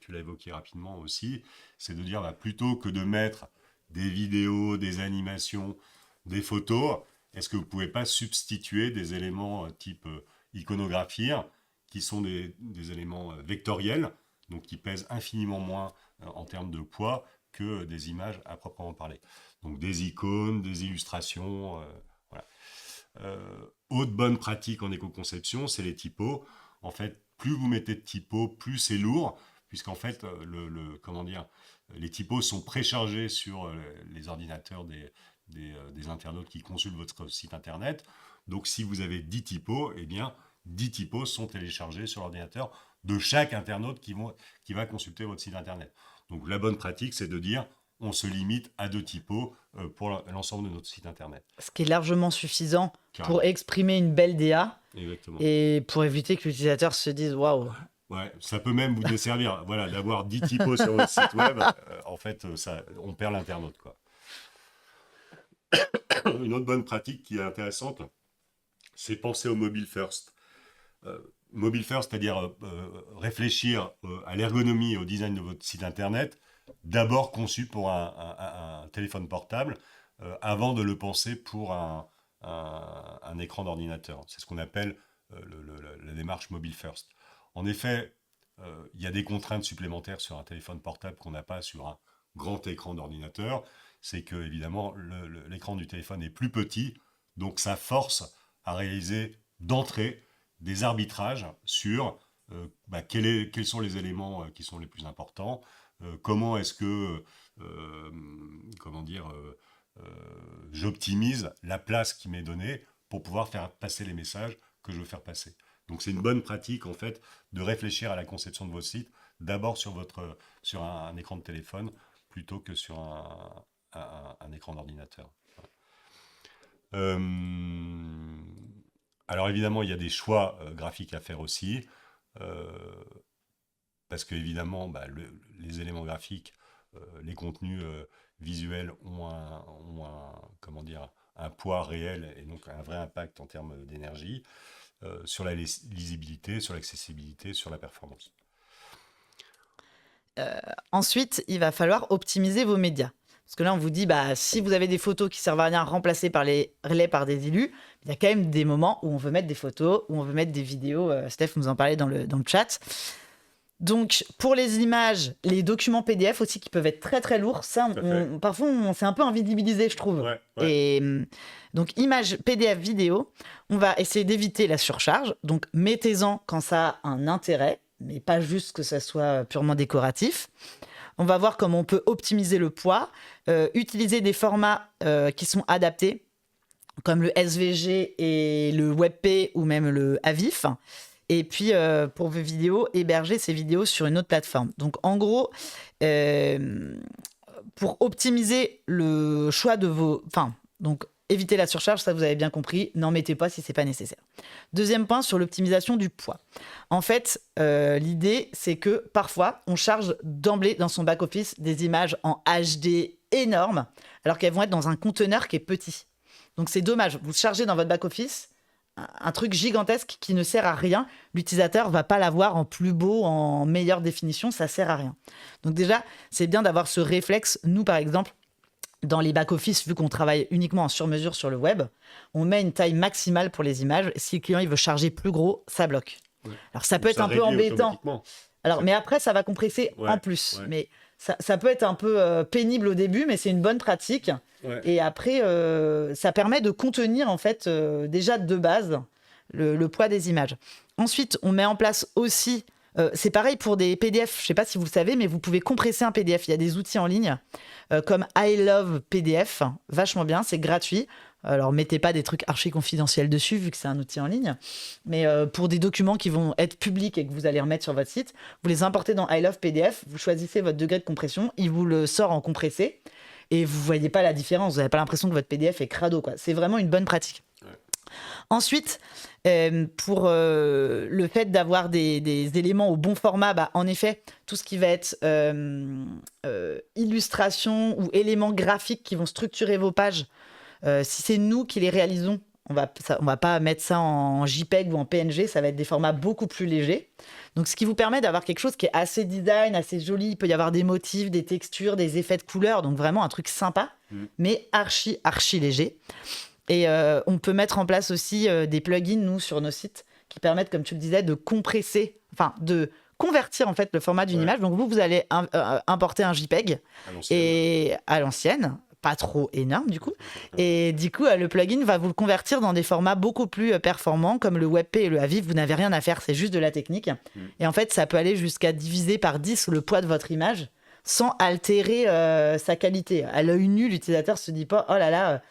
tu l'as évoqué rapidement aussi, c'est de dire plutôt que de mettre des vidéos, des animations, des photos, est-ce que vous ne pouvez pas substituer des éléments type iconographie, qui sont des éléments vectoriels, donc qui pèsent infiniment moins en termes de poids que des images à proprement parler. Donc des icônes, des illustrations, voilà. Autre bonne pratique en éco-conception, c'est les typos. En fait, plus vous mettez de typos, plus c'est lourd, puisqu'en fait, comment dire, les typos sont préchargés sur les ordinateurs des internautes qui consultent votre site internet. Donc, si vous avez 10 typos, eh bien, 10 typos sont téléchargés sur l'ordinateur de chaque internaute qui va consulter votre site internet. Donc, la bonne pratique, c'est de dire on se limite à 2 typos pour l'ensemble de notre site internet. Ce qui est largement suffisant Carrément. pour exprimer une belle DA Exactement. et pour éviter que l'utilisateur se dise waouh. Ouais, ça peut même vous desservir. Voilà, d'avoir 10 typos sur votre site web, en fait, on perd l'internaute, quoi. Une autre bonne pratique qui est intéressante, c'est penser au mobile first. Mobile first, c'est-à-dire réfléchir à l'ergonomie et au design de votre site internet, d'abord conçu pour un téléphone portable, avant de le penser pour un écran d'ordinateur. C'est ce qu'on appelle la démarche mobile first. En effet, il y a des contraintes supplémentaires sur un téléphone portable qu'on n'a pas sur un grand écran d'ordinateur. C'est que, évidemment, l'écran du téléphone est plus petit, donc ça force à réaliser d'entrée des arbitrages sur quels sont les éléments qui sont les plus importants, comment est-ce que j'optimise la place qui m'est donnée pour pouvoir faire passer les messages que je veux faire passer. Donc c'est une bonne pratique en fait de réfléchir à la conception de votre site d'abord sur un écran de téléphone plutôt que sur un écran d'ordinateur. Alors évidemment il y a des choix graphiques à faire aussi parce que évidemment les éléments graphiques, les contenus visuels ont un poids réel et donc un vrai impact en termes d'énergie. Sur la lisibilité, sur l'accessibilité, sur la performance. Ensuite, il va falloir optimiser vos médias. Parce que là, on vous dit, si vous avez des photos qui servent à rien remplacées par les relais par des élus, il y a quand même des moments où on veut mettre des photos, où on veut mettre des vidéos. Steph nous en parlait dans le chat. Donc, pour les images, les documents PDF aussi qui peuvent être très très lourds, ça, parfois, on s'est un peu invisibilisé, je trouve. Ouais. Et donc, images, PDF, vidéo, on va essayer d'éviter la surcharge. Donc, mettez-en quand ça a un intérêt, mais pas juste que ça soit purement décoratif. On va voir comment on peut optimiser le poids, utiliser des formats qui sont adaptés, comme le SVG et le WebP ou même le AVIF. Et puis, pour vos vidéos, héberger ces vidéos sur une autre plateforme. Donc, en gros, pour optimiser le choix de vos... donc, éviter la surcharge, ça vous avez bien compris. N'en mettez pas si ce n'est pas nécessaire. Deuxième point, sur l'optimisation du poids. En fait, l'idée, c'est que parfois, on charge d'emblée dans son back-office des images en HD énormes, alors qu'elles vont être dans un conteneur qui est petit. Donc, c'est dommage. Vous chargez dans votre back-office un truc gigantesque qui ne sert à rien. L'utilisateur va pas l'avoir en plus beau, en meilleure définition, ça sert à rien. Donc déjà, c'est bien d'avoir ce réflexe. Nous, par exemple, dans les back-office, vu qu'on travaille uniquement en sur-mesure sur le web, on met une taille maximale pour les images. Si le client il veut charger plus gros, ça bloque. Ouais. Alors ça peut être un peu embêtant. Mais après, ça va compresser en plus. Ouais. Mais ça peut être un peu pénible au début, mais c'est une bonne pratique. Ouais. Et après, ça permet de contenir en fait déjà de base le poids des images. Ensuite, on met en place aussi, c'est pareil pour des PDF, je ne sais pas si vous le savez, mais vous pouvez compresser un PDF. Il y a des outils en ligne comme I Love PDF, vachement bien, c'est gratuit. Alors, mettez pas des trucs archi confidentiels dessus, vu que c'est un outil en ligne. Mais pour des documents qui vont être publics et que vous allez remettre sur votre site, vous les importez dans I Love PDF, vous choisissez votre degré de compression, il vous le sort en compressé, et vous voyez pas la différence, vous n'avez pas l'impression que votre PDF est crado, quoi. C'est vraiment une bonne pratique. Ouais. Ensuite, pour le fait d'avoir des éléments au bon format, en effet, tout ce qui va être illustration ou éléments graphiques qui vont structurer vos pages, si c'est nous qui les réalisons, On va pas mettre ça en JPEG ou en PNG, ça va être des formats beaucoup plus légers. Donc, ce qui vous permet d'avoir quelque chose qui est assez design, assez joli. Il peut y avoir des motifs, des textures, des effets de couleurs. Donc, vraiment un truc sympa, mais archi léger. Et on peut mettre en place aussi des plugins, nous, sur nos sites, qui permettent, comme tu le disais, de compresser, enfin, de convertir en fait le format d'une image. Donc, vous allez importer un JPEG à l'ancienne. Pas trop énorme du coup. Et du coup, le plugin va vous le convertir dans des formats beaucoup plus performants comme le WebP et le AVIF. Vous n'avez rien à faire, c'est juste de la technique. Et en fait, ça peut aller jusqu'à diviser par 10 le poids de votre image sans altérer sa qualité. À l'œil nu, l'utilisateur se dit pas « Oh là là,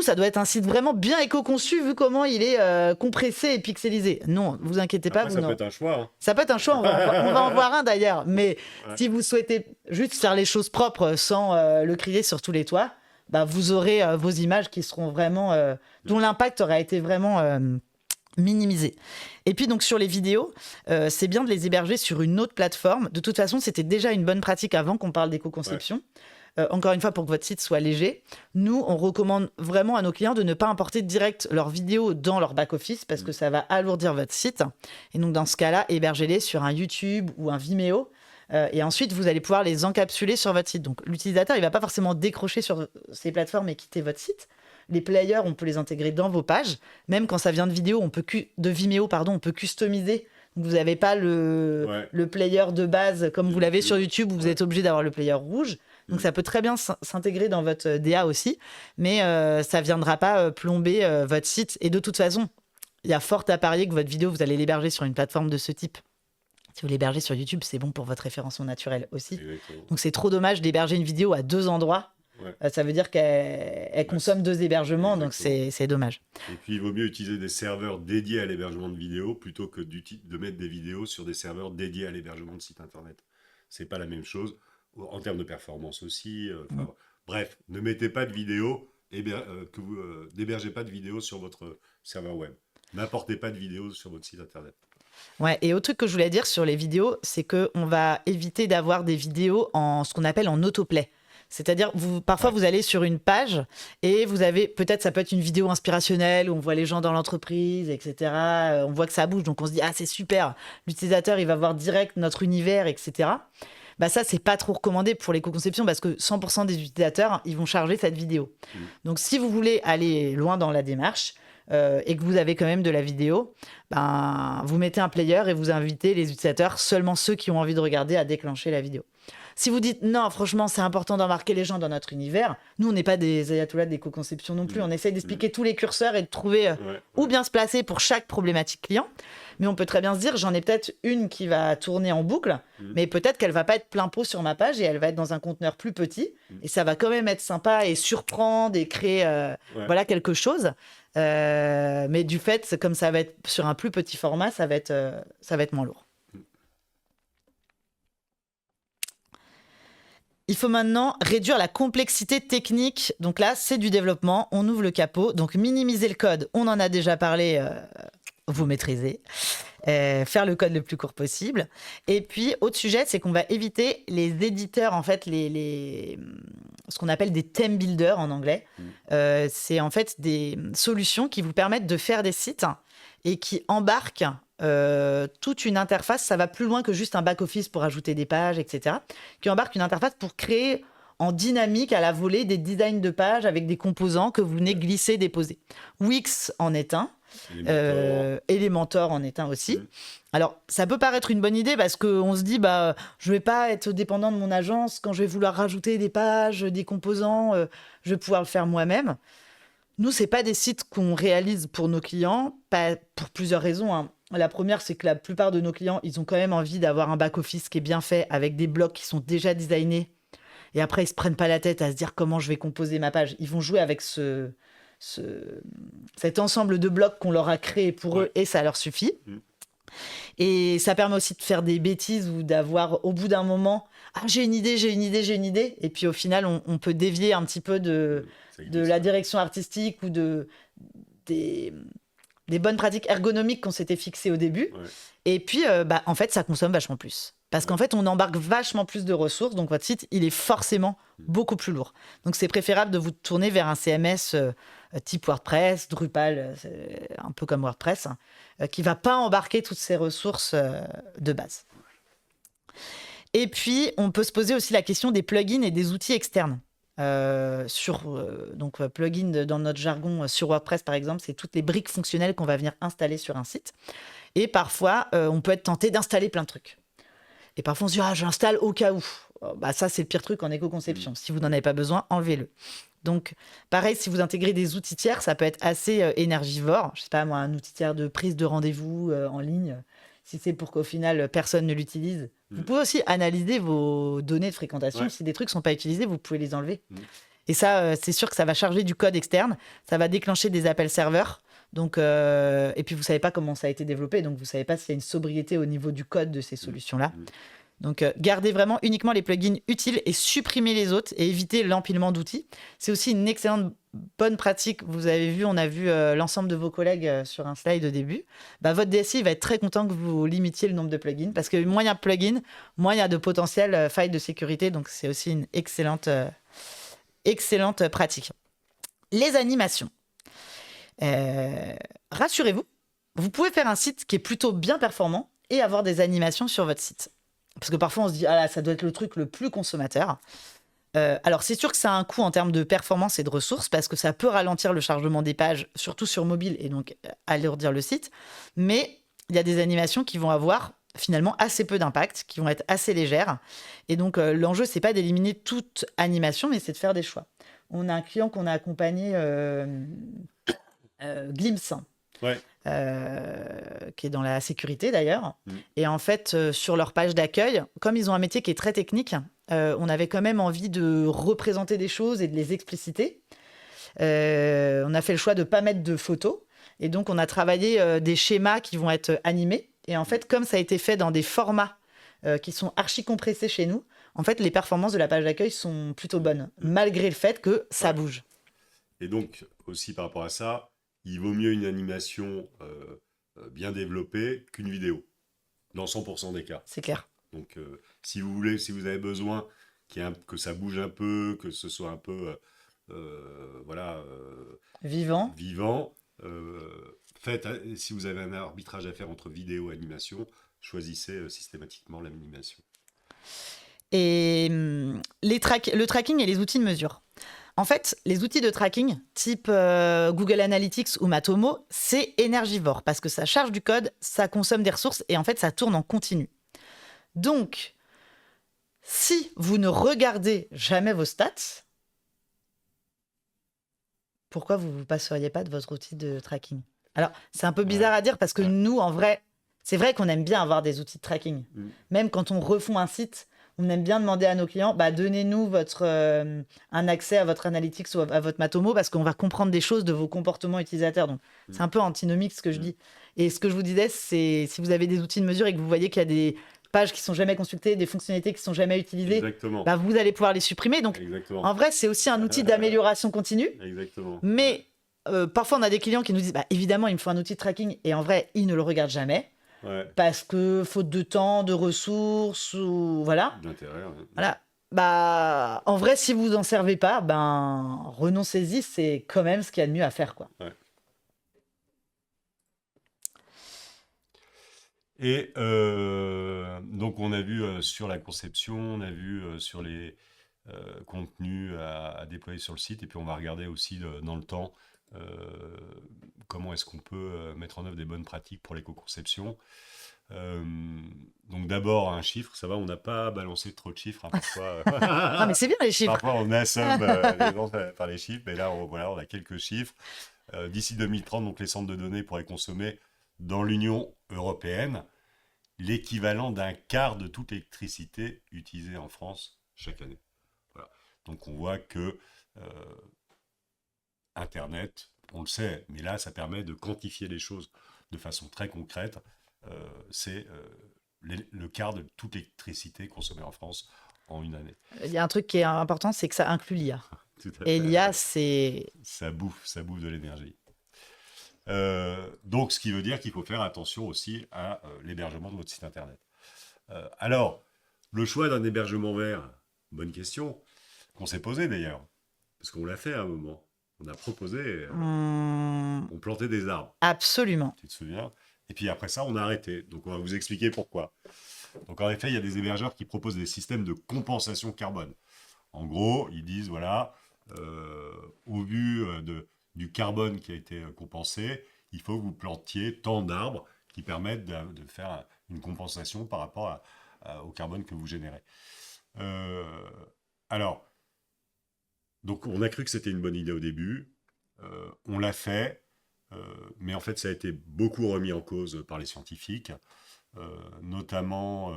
ça doit être un site vraiment bien éco-conçu vu comment il est compressé et pixelisé. » Non, vous inquiétez pas. Ça peut être un choix. Hein. Ça peut être un choix, on va en voir un d'ailleurs. Mais si vous souhaitez juste faire les choses propres sans le crier sur tous les toits, vous aurez vos images qui seront vraiment... dont l'impact aura été vraiment minimisé. Et puis donc sur les vidéos, c'est bien de les héberger sur une autre plateforme. De toute façon, c'était déjà une bonne pratique avant qu'on parle d'éco-conception. Encore une fois, pour que votre site soit léger, nous, on recommande vraiment à nos clients de ne pas importer direct leurs vidéos dans leur back-office parce que ça va alourdir votre site. Et donc, dans ce cas-là, hébergez-les sur un YouTube ou un Vimeo. Et ensuite, vous allez pouvoir les encapsuler sur votre site. Donc, l'utilisateur, il ne va pas forcément décrocher sur ces plateformes et quitter votre site. Les players, on peut les intégrer dans vos pages. Même quand ça vient de Vimeo, on peut customiser. Donc, vous n'avez pas le player de base comme vous l'avez sur YouTube où vous êtes obligé d'avoir le player rouge. Donc, ça peut très bien s'intégrer dans votre DA aussi, mais ça ne viendra pas plomber votre site. Et de toute façon, il y a fort à parier que votre vidéo, vous allez l'héberger sur une plateforme de ce type. Si vous l'hébergez sur YouTube, c'est bon pour votre référencement naturel aussi. Exactement. Donc, c'est trop dommage d'héberger une vidéo à 2 endroits. Ça veut dire qu'elle consomme 2 hébergements, donc c'est dommage. Et puis, il vaut mieux utiliser des serveurs dédiés à l'hébergement de vidéos plutôt que de mettre des vidéos sur des serveurs dédiés à l'hébergement de site internet. C'est pas la même chose. En termes de performance aussi. Bref, ne mettez pas de vidéos, n'hébergez pas de vidéos sur votre serveur web. N'apportez pas de vidéos sur votre site internet. Ouais, et autre truc que je voulais dire sur les vidéos, c'est qu'on va éviter d'avoir des vidéos en ce qu'on appelle en autoplay. C'est-à-dire, parfois, vous allez sur une page et vous avez, peut-être, ça peut être une vidéo inspirationnelle où on voit les gens dans l'entreprise, etc. On voit que ça bouge, donc on se dit « Ah, c'est super !» L'utilisateur, il va voir direct notre univers, etc. Ça, c'est pas trop recommandé pour l'éco-conception parce que 100% des utilisateurs, ils vont charger cette vidéo. Donc, si vous voulez aller loin dans la démarche et que vous avez quand même de la vidéo, vous mettez un player et vous invitez les utilisateurs, seulement ceux qui ont envie de regarder, à déclencher la vidéo. Si vous dites non, franchement, c'est important d'embarquer les gens dans notre univers, nous, on n'est pas des ayatollahs d'éco-conception non plus. On essaye d'expliquer tous les curseurs et de trouver où bien se placer pour chaque problématique client. Mais on peut très bien se dire, j'en ai peut-être une qui va tourner en boucle, mais peut-être qu'elle va pas être plein pot sur ma page et elle va être dans un conteneur plus petit. Et ça va quand même être sympa et surprendre et créer quelque chose. Mais du fait, comme ça va être sur un plus petit format, ça va être moins lourd. Il faut maintenant réduire la complexité technique. Donc là, c'est du développement. On ouvre le capot. Donc, minimiser le code, on en a déjà parlé, vous maîtrisez. Faire le code le plus court possible. Et puis, autre sujet, c'est qu'on va éviter les éditeurs, en fait, ce qu'on appelle des theme builders en anglais. C'est en fait des solutions qui vous permettent de faire des sites et qui embarquent toute une interface. Ça va plus loin que juste un back-office pour ajouter des pages, etc. Qui embarque une interface pour créer en dynamique à la volée des designs de pages avec des composants que vous venez glisser, déposer. Wix en est un. Elementor en est un aussi. Alors, ça peut paraître une bonne idée parce qu'on se dit, je vais pas être dépendant de mon agence. Quand je vais vouloir rajouter des pages, des composants, je vais pouvoir le faire moi-même. Nous, c'est pas des sites qu'on réalise pour nos clients, pas pour plusieurs raisons, hein. La première, c'est que la plupart de nos clients, ils ont quand même envie d'avoir un back-office qui est bien fait, avec des blocs qui sont déjà designés. Et après, ils se prennent pas la tête à se dire comment je vais composer ma page. Ils vont jouer avec cet ensemble de blocs qu'on leur a créé pour eux et ça leur suffit. Et ça permet aussi de faire des bêtises ou d'avoir au bout d'un moment j'ai une idée et puis au final on peut dévier un petit peu de la direction artistique ou des bonnes pratiques ergonomiques qu'on s'était fixées au début. Et puis en fait ça consomme vachement plus. Parce qu'en fait, on embarque vachement plus de ressources, donc votre site, il est forcément beaucoup plus lourd. Donc, c'est préférable de vous tourner vers un CMS type WordPress, Drupal, c'est un peu comme WordPress, qui ne va pas embarquer toutes ces ressources de base. Et puis, on peut se poser aussi la question des plugins et des outils externes. Donc, plugin dans notre jargon sur WordPress, par exemple, c'est toutes les briques fonctionnelles qu'on va venir installer sur un site. Et parfois, on peut être tenté d'installer plein de trucs. Et parfois, on se dit, j'installe au cas où. Ça, c'est le pire truc en éco-conception. Si vous n'en avez pas besoin, enlevez-le. Donc, pareil, si vous intégrez des outils tiers, ça peut être assez énergivore. Je sais pas, moi, un outil tiers de prise de rendez-vous en ligne, si c'est pour qu'au final, personne ne l'utilise. Vous pouvez aussi analyser vos données de fréquentation. Ouais. Si des trucs ne sont pas utilisés, vous pouvez les enlever. Et ça, c'est sûr que ça va charger du code externe. Ça va déclencher des appels serveurs. Donc, et puis, vous ne savez pas comment ça a été développé. Donc, vous ne savez pas s'il y a une sobriété au niveau du code de ces solutions-là. Donc, gardez vraiment uniquement les plugins utiles et supprimez les autres et évitez l'empilement d'outils. C'est aussi une excellente bonne pratique. Vous avez vu, on a vu l'ensemble de vos collègues sur un slide au début. Votre DSI va être très content que vous limitiez le nombre de plugins parce que moins il y a de plugins, moins il y a de potentielles failles de sécurité. Donc, c'est aussi une excellente pratique. Les animations. Rassurez-vous, vous pouvez faire un site qui est plutôt bien performant et avoir des animations sur votre site. Parce que parfois, on se dit, ça doit être le truc le plus consommateur. Alors, c'est sûr que ça a un coût en termes de performance et de ressources parce que ça peut ralentir le chargement des pages, surtout sur mobile, et donc alourdir le site. Mais il y a des animations qui vont avoir finalement assez peu d'impact, qui vont être assez légères. Et donc, l'enjeu, c'est pas d'éliminer toute animation, mais c'est de faire des choix. On a un client qu'on a accompagné, Glimpse. Ouais. Qui est dans la sécurité d'ailleurs. Et en fait, sur leur page d'accueil, comme ils ont un métier qui est très technique, on avait quand même envie de représenter des choses et de les expliciter. On a fait le choix de ne pas mettre de photos. Et donc, on a travaillé des schémas qui vont être animés. Et en fait, comme ça a été fait dans des formats qui sont archi-compressés chez nous, en fait, les performances de la page d'accueil sont plutôt bonnes, malgré le fait que ça bouge. Et donc, aussi par rapport à ça, il vaut mieux une animation bien développée qu'une vidéo, dans 100% des cas. C'est clair. Donc, si vous avez besoin que ça bouge un peu, que ce soit un peu Vivant. Si vous avez un arbitrage à faire entre vidéo et animation, choisissez systématiquement l'animation. Et le tracking et les outils de mesure. En fait, les outils de tracking, type Google Analytics ou Matomo, c'est énergivore parce que ça charge du code, ça consomme des ressources et en fait, ça tourne en continu. Donc, si vous ne regardez jamais vos stats, pourquoi vous ne vous passeriez pas de votre outil de tracking ? Alors, c'est un peu bizarre à dire parce que nous, en vrai, c'est vrai qu'on aime bien avoir des outils de tracking. Même quand on refond un site, on aime bien demander à nos clients, donnez-nous un accès à votre Analytics ou à votre Matomo parce qu'on va comprendre des choses de vos comportements utilisateurs. Donc, c'est un peu antinomique ce que je dis. Et ce que je vous disais, c'est si vous avez des outils de mesure et que vous voyez qu'il y a des pages qui sont jamais consultées, des fonctionnalités qui sont jamais utilisées, vous allez pouvoir les supprimer. Donc, en vrai, c'est aussi un outil d'amélioration continue. Exactement. Mais parfois, on a des clients qui nous disent, évidemment, il me faut un outil de tracking. Et en vrai, ils ne le regardent jamais. Ouais. Parce que faute de temps, de ressources, ou voilà. D'intérêt, ouais. Voilà. En vrai, si vous n'en servez pas, renoncez-y, c'est quand même ce qu'il y a de mieux à faire, quoi. Ouais. Et donc, on a vu sur la conception, on a vu sur les contenus à déployer sur le site, et puis on va regarder aussi dans le temps comment est-ce qu'on peut mettre en œuvre des bonnes pratiques pour l'éco-conception. Donc d'abord un chiffre, ça va, on n'a pas balancé trop de chiffres, parfois. Non mais c'est bien les chiffres. Parfois on assomme les gens par les chiffres, mais là on a quelques chiffres. D'ici 2030, donc les centres de données pourraient consommer dans l'Union européenne l'équivalent d'un quart de toute l'électricité utilisée en France chaque année. Voilà. Donc on voit que Internet, on le sait, mais là ça permet de quantifier les choses de façon très concrète. C'est le quart de toute l'électricité consommée en France en une année. Il y a un truc qui est important, c'est que ça inclut l'IA. Et l'IA, c'est... Ça bouffe de l'énergie. Donc, ce qui veut dire qu'il faut faire attention aussi à l'hébergement de votre site Internet. Alors, le choix d'un hébergement vert, bonne question, qu'on s'est posé d'ailleurs, parce qu'on l'a fait à un moment. On a proposé, Hum, on plantait des arbres, absolument. tu te souviens? Et puis après ça, on a arrêté. Donc on va vous expliquer pourquoi. Donc en effet, il y a des hébergeurs qui proposent des systèmes de compensation carbone. En gros, ils disent, voilà, au vu du carbone qui a été compensé, il faut que vous plantiez tant d'arbres qui permettent de faire une compensation par rapport au carbone que vous générez. Euh, alors, donc on a cru que c'était une bonne idée au début, on l'a fait, mais en fait ça a été beaucoup remis en cause par les scientifiques, notamment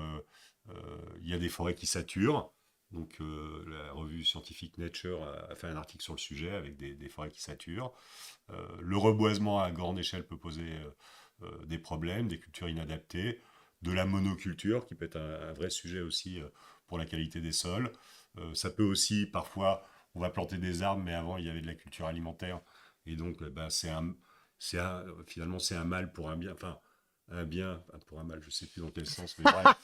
il y a des forêts qui saturent. Donc la revue scientifique Nature a fait un article sur le sujet avec des forêts qui saturent. Le reboisement à grande échelle peut poser des problèmes, des cultures inadaptées, de la monoculture qui peut être un vrai sujet aussi pour la qualité des sols. Ça peut aussi parfois, on va planter des arbres, mais avant il y avait de la culture alimentaire, et donc bah, finalement c'est un mal pour un bien, enfin un bien pour un mal, je sais plus dans quel sens, mais bref,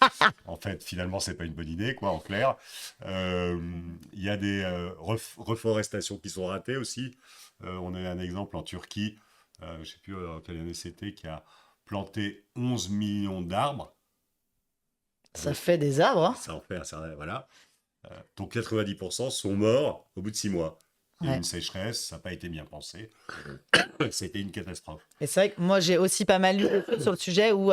en fait finalement c'est pas une bonne idée, quoi, en clair. Il y a des reforestations qui sont ratées aussi. On a un exemple en Turquie, je ne sais plus en quelle année c'était, qui a planté 11 millions d'arbres. Ça fait des arbres, hein. Ça en fait un certain, voilà. Donc 90% sont morts au bout de 6 mois. Il y a eu Ouais. une sécheresse, ça n'a pas été bien pensé. C'était une catastrophe. Et c'est vrai que moi, j'ai aussi pas mal lu de choses sur le sujet où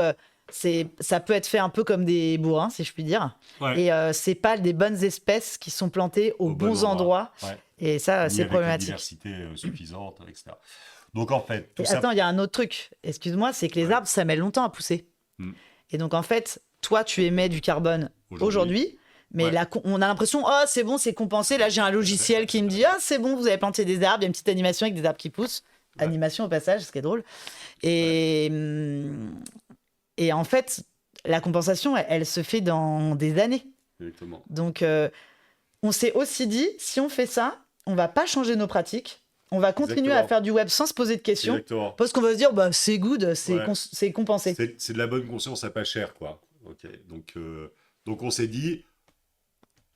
ça peut être fait un peu comme des bourrins, si je puis dire. Ouais. Et c'est pas des bonnes espèces qui sont plantées aux Au bon bons endroits. Ouais. Et ça, Ni c'est avec la problématique. diversité suffisante, etc. Donc en fait, tout Et ça. attends, il y a un autre truc, excuse-moi, c'est que les Ouais. arbres, ça met longtemps à pousser. Hmm. Et donc, en fait, toi, tu émets du carbone aujourd'hui, mais Ouais. on a l'impression, oh, c'est bon, c'est compensé. Là, j'ai un logiciel qui me dit, ah, c'est bon, vous avez planté des arbres, il y a une petite animation avec des arbres qui poussent. Ouais. Animation au passage, ce qui est drôle. Et en fait, la compensation, elle se fait dans des années. Exactement. Donc, on s'est aussi dit, si on fait ça, on va pas changer nos pratiques. On va continuer Exactement. à faire du web sans se poser de questions. Exactement. Parce qu'on va se dire, bah, c'est good, c'est Ouais. c'est compensé. C'est de la bonne conscience à pas cher, quoi. Ok. Donc on s'est dit,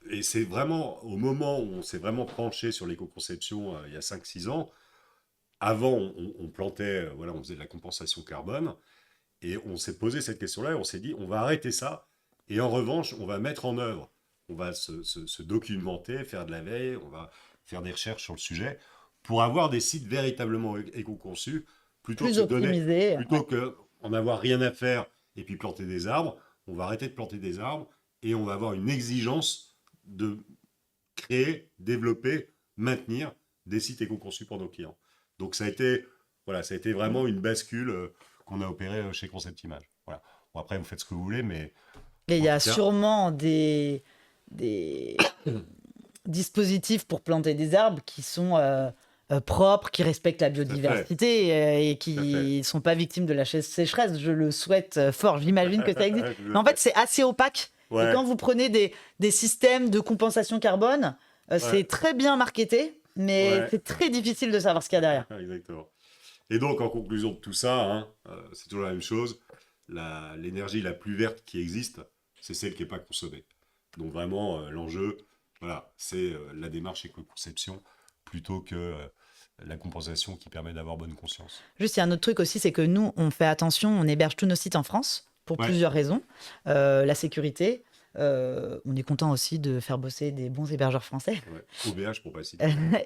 et c'est vraiment au moment où on s'est vraiment penché sur l'éco-conception il y a 5-6 ans, avant on plantait, voilà, on faisait de la compensation carbone, et on s'est posé cette question-là, et on s'est dit, on va arrêter ça, et en revanche, on va mettre en œuvre, on va se documenter, faire de la veille, on va faire des recherches sur le sujet, pour avoir des sites véritablement éco-conçus, plutôt Plus que de donner, optimisé. plutôt que en avoir rien à faire et puis planter des arbres. On va arrêter de planter des arbres et on va avoir une exigence de créer, développer, maintenir des sites éco-conçus pour nos clients. Donc ça a été vraiment une bascule qu'on a opérée chez Concept Image. Voilà. Bon, après, vous faites ce que vous voulez, mais Et il y en a tout cas, sûrement des dispositifs pour planter des arbres qui sont propres, qui respectent la biodiversité et qui ne sont pas victimes de la sécheresse. Je le souhaite fort. J'imagine que ça existe. Mais en fait, c'est assez opaque. ouais. Et quand vous prenez des systèmes de compensation carbone, c'est très bien marketé, mais Ouais. c'est très difficile de savoir ce qu'il y a derrière. Exactement. Et donc, en conclusion de tout ça, hein, c'est toujours la même chose. L'énergie la plus verte qui existe, c'est celle qui n'est pas consommée. Donc vraiment, l'enjeu, voilà, c'est la démarche éco-conception plutôt que la compensation qui permet d'avoir bonne conscience. Juste, il y a un autre truc aussi, c'est que nous, on fait attention, on héberge tous nos sites en France pour Ouais. plusieurs raisons. La sécurité, on est content aussi de faire bosser des bons hébergeurs français. Ouais. OVH pour pas citer.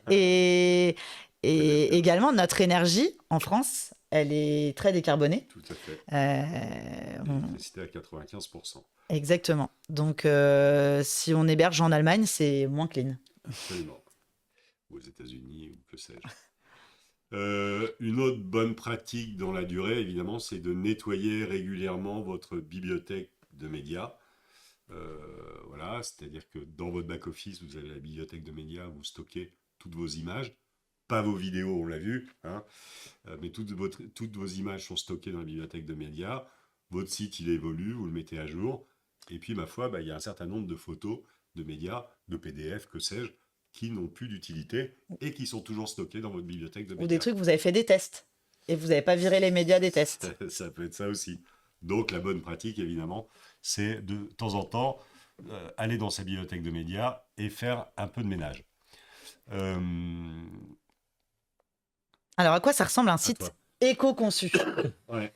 Et bien. également, notre énergie en France, elle est très décarbonée. Tout à fait. On- L'électricité à 95%. Exactement. Donc, si on héberge en Allemagne, c'est moins clean. Absolument. Ou aux États-Unis, ou que sais-je. Une autre bonne pratique dans la durée, évidemment, c'est de nettoyer régulièrement votre bibliothèque de médias. Voilà, c'est-à-dire que dans votre back-office, vous avez la bibliothèque de médias, vous stockez toutes vos images, pas vos vidéos, on l'a vu, hein, mais toutes vos images sont stockées dans la bibliothèque de médias. Votre site, il évolue, vous le mettez à jour. Et puis, ma foi, il y a un certain nombre de photos, de médias, de PDF, que sais-je, qui n'ont plus d'utilité et qui sont toujours stockés dans votre bibliothèque de médias. Ou des trucs, vous avez fait des tests et vous n'avez pas viré les médias des tests. Ça peut être ça aussi. Donc la bonne pratique, évidemment, c'est de temps en temps aller dans sa bibliothèque de médias et faire un peu de ménage. Alors, à quoi ça ressemble un À site toi. éco-conçu? Ouais.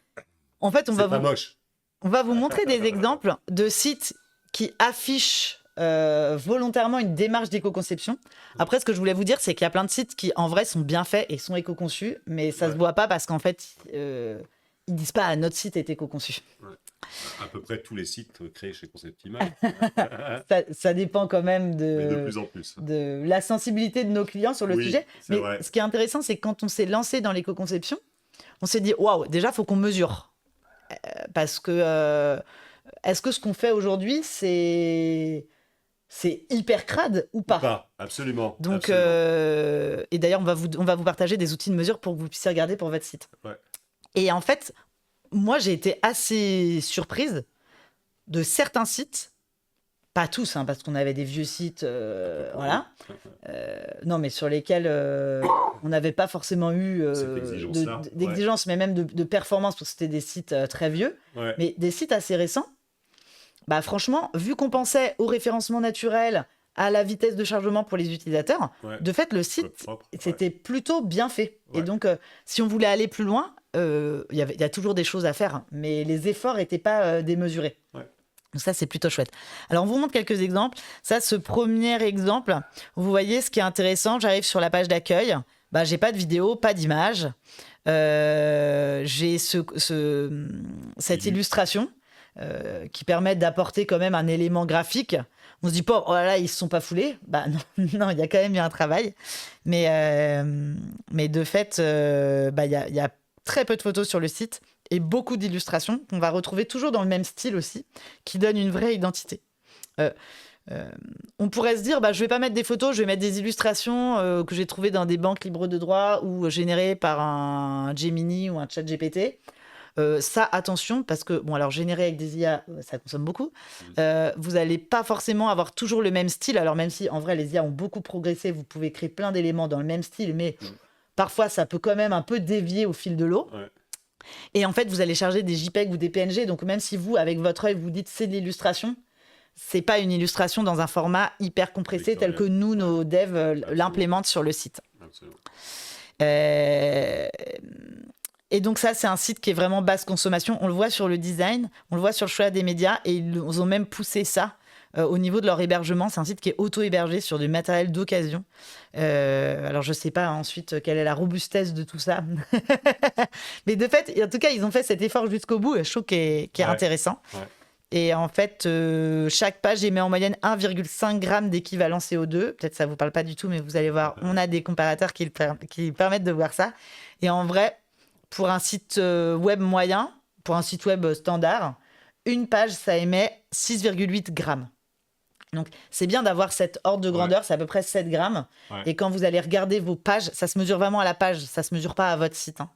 En fait, C'est pas moche. on va vous montrer des exemples de sites qui affichent volontairement une démarche d'éco-conception. Après, ce que je voulais vous dire, c'est qu'il y a plein de sites qui, en vrai, sont bien faits et sont éco-conçus, mais ça se Ouais. voit pas parce qu'en fait, ils disent pas notre site est éco-conçu. Ouais. À peu près tous les sites créés chez Concept Image. Ça dépend quand même Mais de plus en plus. de la sensibilité de nos clients sur le Oui, sujet. c'est Mais vrai. ce qui est intéressant, c'est que quand on s'est lancé dans l'éco-conception, on s'est dit waouh, déjà, faut qu'on mesure. Parce que est-ce que ce qu'on fait aujourd'hui, c'est hyper crade ou Ou pas? pas, absolument. Donc, absolument. et d'ailleurs, on va vous partager des outils de mesure pour que vous puissiez regarder pour votre site. Ouais. Et en fait, moi, j'ai été assez surprise de certains sites, pas tous, hein, parce qu'on avait des vieux sites, voilà. Non, mais sur lesquels on n'avait pas forcément eu Cette exigence-là, d'exigence, mais même de performance, parce que c'était des sites très vieux. Ouais. Mais des sites assez récents, bah franchement, vu qu'on pensait au référencement naturel, à la vitesse de chargement pour les utilisateurs, Ouais. de fait, le Code site, propre, ouais. c'était plutôt bien fait. Et Ouais. donc, si on voulait aller plus loin, il y a toujours des choses à faire, hein, mais les efforts n'étaient pas démesurés. Ouais. Donc ça, c'est plutôt chouette. Alors, on vous montre quelques exemples. Ça, ce premier exemple, vous voyez ce qui est intéressant. J'arrive sur la page d'accueil. Bah, j'ai pas de vidéo, pas d'image. J'ai cette illustration qui permet d'apporter quand même un élément graphique. On se dit pas, oh là là, ils se sont pas foulés. Bah non, non, il y a quand même eu un travail. Mais de fait, bah, il y a très peu de photos sur le site et beaucoup d'illustrations qu'on va retrouver toujours dans le même style aussi, qui donne une vraie identité. On pourrait se dire, bah, je vais pas mettre des photos, je vais mettre des illustrations que j'ai trouvées dans des banques libres de droit ou générées par un Gemini ou un chat GPT. Ça, attention, parce que, bon, alors générer avec des IA, ça consomme beaucoup. Vous n'allez pas forcément avoir toujours le même style. Alors, même si, en vrai, les IA ont beaucoup progressé, vous pouvez créer plein d'éléments dans le même style, mais parfois, ça peut quand même un peu dévier au fil de l'eau. Ouais. Et en fait, vous allez charger des JPEG ou des PNG. Donc, même si vous, avec votre œil, vous dites c'est de l'illustration, c'est pas une illustration dans un format hyper compressé tel que nous, nos devs, l'implémentent sur le site. Absolument. Et donc ça, c'est un site qui est vraiment basse consommation. On le voit sur le design, on le voit sur le choix des médias, et ils ont même poussé ça au niveau de leur hébergement. C'est un site qui est auto-hébergé sur du matériel d'occasion. Alors je sais pas ensuite quelle est la robustesse de tout ça. Mais de fait, en tout cas, ils ont fait cet effort jusqu'au bout. Je trouve qu'il est intéressant. Ouais. Et en fait, chaque page émet en moyenne 1,5 g d'équivalent CO2. Peut-être ça vous parle pas du tout, mais vous allez voir, on a des comparateurs qui permettent de voir ça. Et en vrai, pour un site web moyen, pour un site web standard, une page, ça émet 6,8 grammes. Donc, c'est bien d'avoir cette ordre de grandeur, c'est à peu près 7 grammes. Ouais. Et quand vous allez regarder vos pages, ça se mesure vraiment à la page, ça se mesure pas à votre site, hein.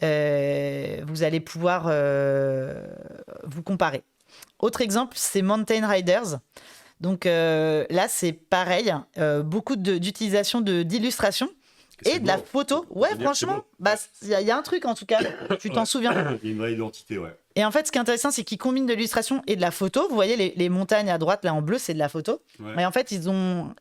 Vous allez pouvoir vous comparer. Autre exemple, c'est Mountain Riders. Donc là, c'est pareil, beaucoup d'utilisation d'illustrations et de la photo. Ouais, franchement, il y a un truc en tout cas, tu t'en souviens. Il y a une vraie identité, ouais. Et en fait, ce qui est intéressant, c'est qu'ils combinent de l'illustration et de la photo. Vous voyez les montagnes à droite, là en bleu, c'est de la photo. Ouais. Mais en fait, ils ont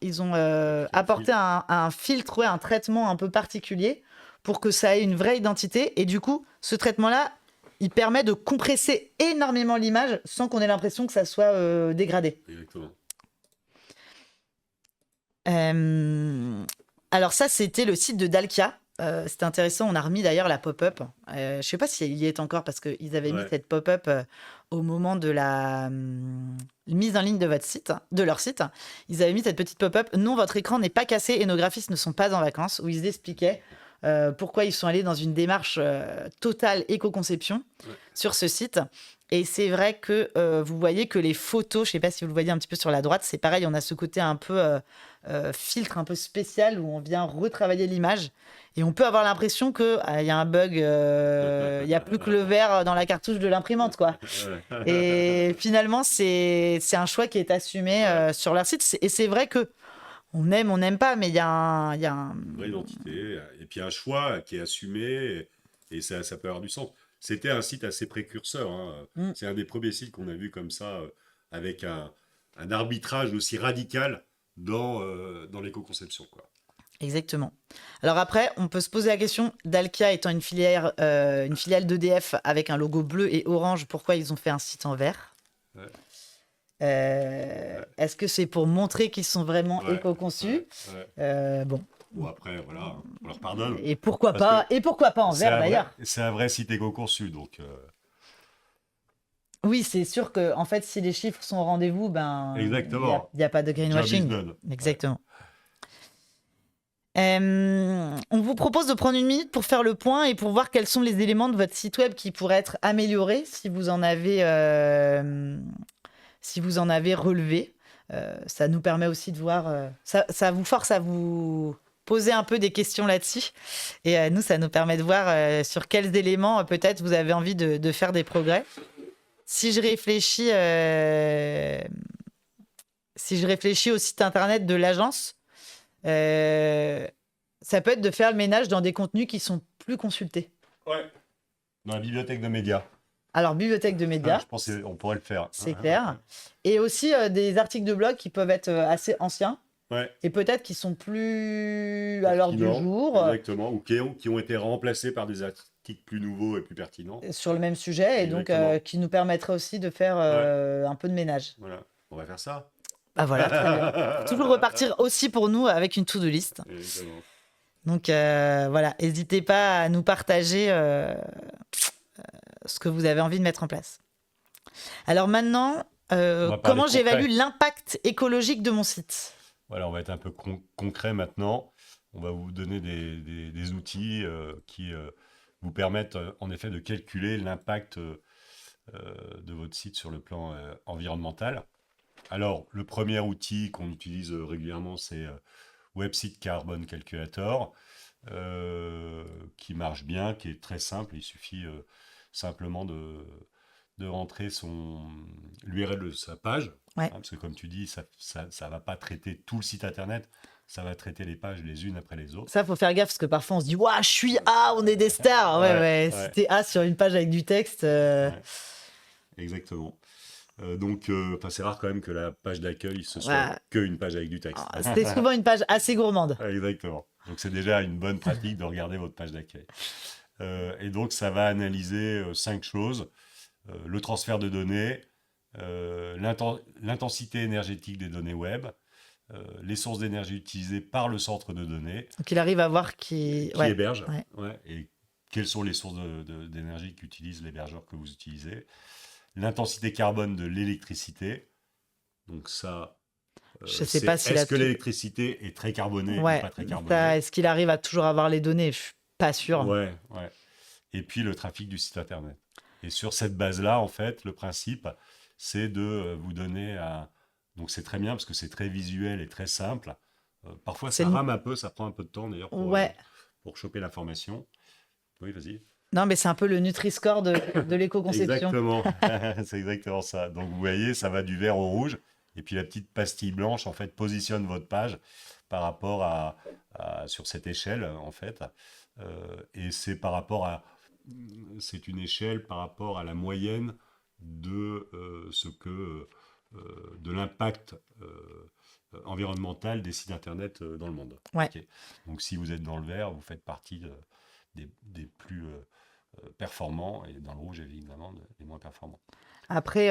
apporté un filtre, un traitement un peu particulier pour que ça ait une vraie identité. Et du coup, ce traitement-là, il permet de compresser énormément l'image sans qu'on ait l'impression que ça soit dégradé. Exactement. Alors ça, c'était le site de Dalkia. C'était intéressant. On a remis d'ailleurs la pop-up. Je ne sais pas si elle y est encore parce qu'ils avaient mis cette pop-up au moment de la mise en ligne de leur site. Ils avaient mis cette petite pop-up. Non, votre écran n'est pas cassé et nos graphistes ne sont pas en vacances. Où ils expliquaient pourquoi ils sont allés dans une démarche totale éco-conception sur ce site. Et c'est vrai que vous voyez que les photos, je ne sais pas si vous le voyez un petit peu sur la droite, c'est pareil, on a ce côté un peu filtre, un peu spécial où on vient retravailler l'image. Et on peut avoir l'impression qu'il y a un bug, il n'y a plus que le vert dans la cartouche de l'imprimante, quoi. Et finalement, c'est un choix qui est assumé sur leur site. Et c'est vrai que on aime, on n'aime pas, mais il y a un... Une vraie identité, et puis un choix qui est assumé, et ça peut avoir du sens. C'était un site assez précurseur, hein. C'est un des premiers sites qu'on a vu comme ça, avec un arbitrage aussi radical dans l'éco-conception, quoi. Exactement. Alors après, on peut se poser la question, Dalkia étant une filiale d'EDF avec un logo bleu et orange, pourquoi ils ont fait un site en vert? Ouais. Est-ce que c'est pour montrer qu'ils sont vraiment Ouais, éco-conçus? Bon, Ou après, voilà, on leur pardonne. et pourquoi Parce pas? que Et pourquoi pas en c'est vert un vrai, d'ailleurs? c'est un vrai site éco-conçu, donc Oui, c'est sûr que en fait, si les chiffres sont au rendez-vous, ben exactement. il y a pas de Job is greenwashing. done. Ouais. Exactement. On vous propose de prendre une minute pour faire le point et pour voir quels sont les éléments de votre site web qui pourraient être améliorés si vous en avez relevé. Ça nous permet aussi de voir. Ça vous force à vous poser un peu des questions là-dessus. Et nous, ça nous permet de voir sur quels éléments peut-être vous avez envie de faire des progrès. Si je réfléchis au site internet de l'agence, ça peut être de faire le ménage dans des contenus qui sont plus consultés. Ouais. Dans la bibliothèque de médias. Alors, bibliothèque de médias, Je pense qu'on pourrait le faire. c'est clair. Et aussi des articles de blog qui peuvent être assez anciens Ouais. et peut-être qui sont plus à l'heure du Pertinent, jour exactement. Ou qui ont été remplacés par des articles plus nouveaux et plus pertinents. sur le même sujet et donc Exactement. qui nous permettraient aussi de faire un peu de ménage. Voilà. On va faire ça. Bah voilà, très bien. Toujours repartir aussi pour nous avec une to-do list. Exactement. Donc voilà, n'hésitez pas à nous partager ce que vous avez envie de mettre en place. Alors maintenant, va parler comment de j'évalue concret. l'impact écologique de mon site? Voilà, on va être un peu concret maintenant. On va vous donner des outils qui vous permettent en effet de calculer l'impact de votre site sur le plan environnemental. Alors, le premier outil qu'on utilise régulièrement, c'est Website Carbon Calculator, qui marche bien, qui est très simple. Il suffit simplement de rentrer l'URL de sa page. Ouais. Parce que comme tu dis, ça va pas traiter tout le site internet, ça va traiter les pages les unes après les autres. Ça, faut faire gaffe parce que parfois on se dit waouh, je suis A, on est des stars. Ouais. Ouais. Si t'es A sur une page avec du texte. Ouais. Exactement. Donc, c'est rare quand même que la page d'accueil ce soit Ouais. qu'une page avec du texte. C'était souvent une page assez gourmande. Exactement. Donc c'est déjà une bonne pratique de regarder votre page d'accueil. Et donc ça va analyser 5 choses. Le transfert de données, l'intensité énergétique des données web, les sources d'énergie utilisées par le centre de données, Donc il arrive à voir qui héberge, ouais. et quelles sont les sources d'énergie qu'utilisent l'hébergeur que vous utilisez, l'intensité carbone de l'électricité. Donc ça, je sais pas si est-ce que l'électricité est très carbonée ou pas très carbonée? Est-ce qu'il arrive à toujours avoir les données? Je suis pas sûr. Ouais. Et puis le trafic du site internet. Et sur cette base-là, en fait, le principe, c'est de vous donner Donc c'est très bien parce que c'est très visuel et très simple. Parfois ça rame un peu, ça prend un peu de temps d'ailleurs pour choper l'information. Oui, vas-y. Non, mais c'est un peu le Nutri-Score de l'éco-conception. Exactement, c'est exactement ça. Donc vous voyez, ça va du vert au rouge. Et puis la petite pastille blanche, en fait, positionne votre page par rapport sur cette échelle, en fait. Et c'est c'est une échelle par rapport à la moyenne de de l'impact environnemental des sites internet dans le monde. Ouais. Okay. Donc si vous êtes dans le vert, vous faites partie des plus performants, et dans le rouge, évidemment, des moins performants. Après,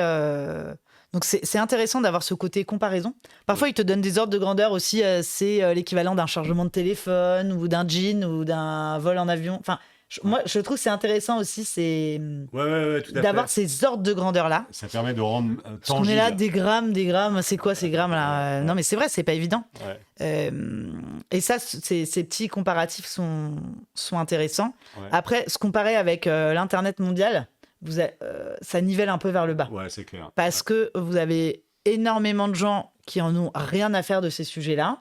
donc c'est intéressant d'avoir ce côté comparaison. Parfois, ils te donnent des ordres de grandeur aussi. C'est l'équivalent d'un chargement de téléphone ou d'un jean ou d'un vol en avion. Enfin, moi, je trouve que c'est intéressant aussi d'avoir ces ordres de grandeur-là. Ça permet de rendre tangible. Parce qu'on est là, des grammes, c'est quoi ces grammes-là? Non, mais c'est vrai, c'est pas évident. Ouais. Et ça, ces petits comparatifs sont intéressants. Ouais. Après, se comparer avec l'Internet mondial, ça nivelle un peu vers le bas. Ouais, c'est clair. Parce que vous avez énormément de gens qui en ont rien à faire de ces sujets-là,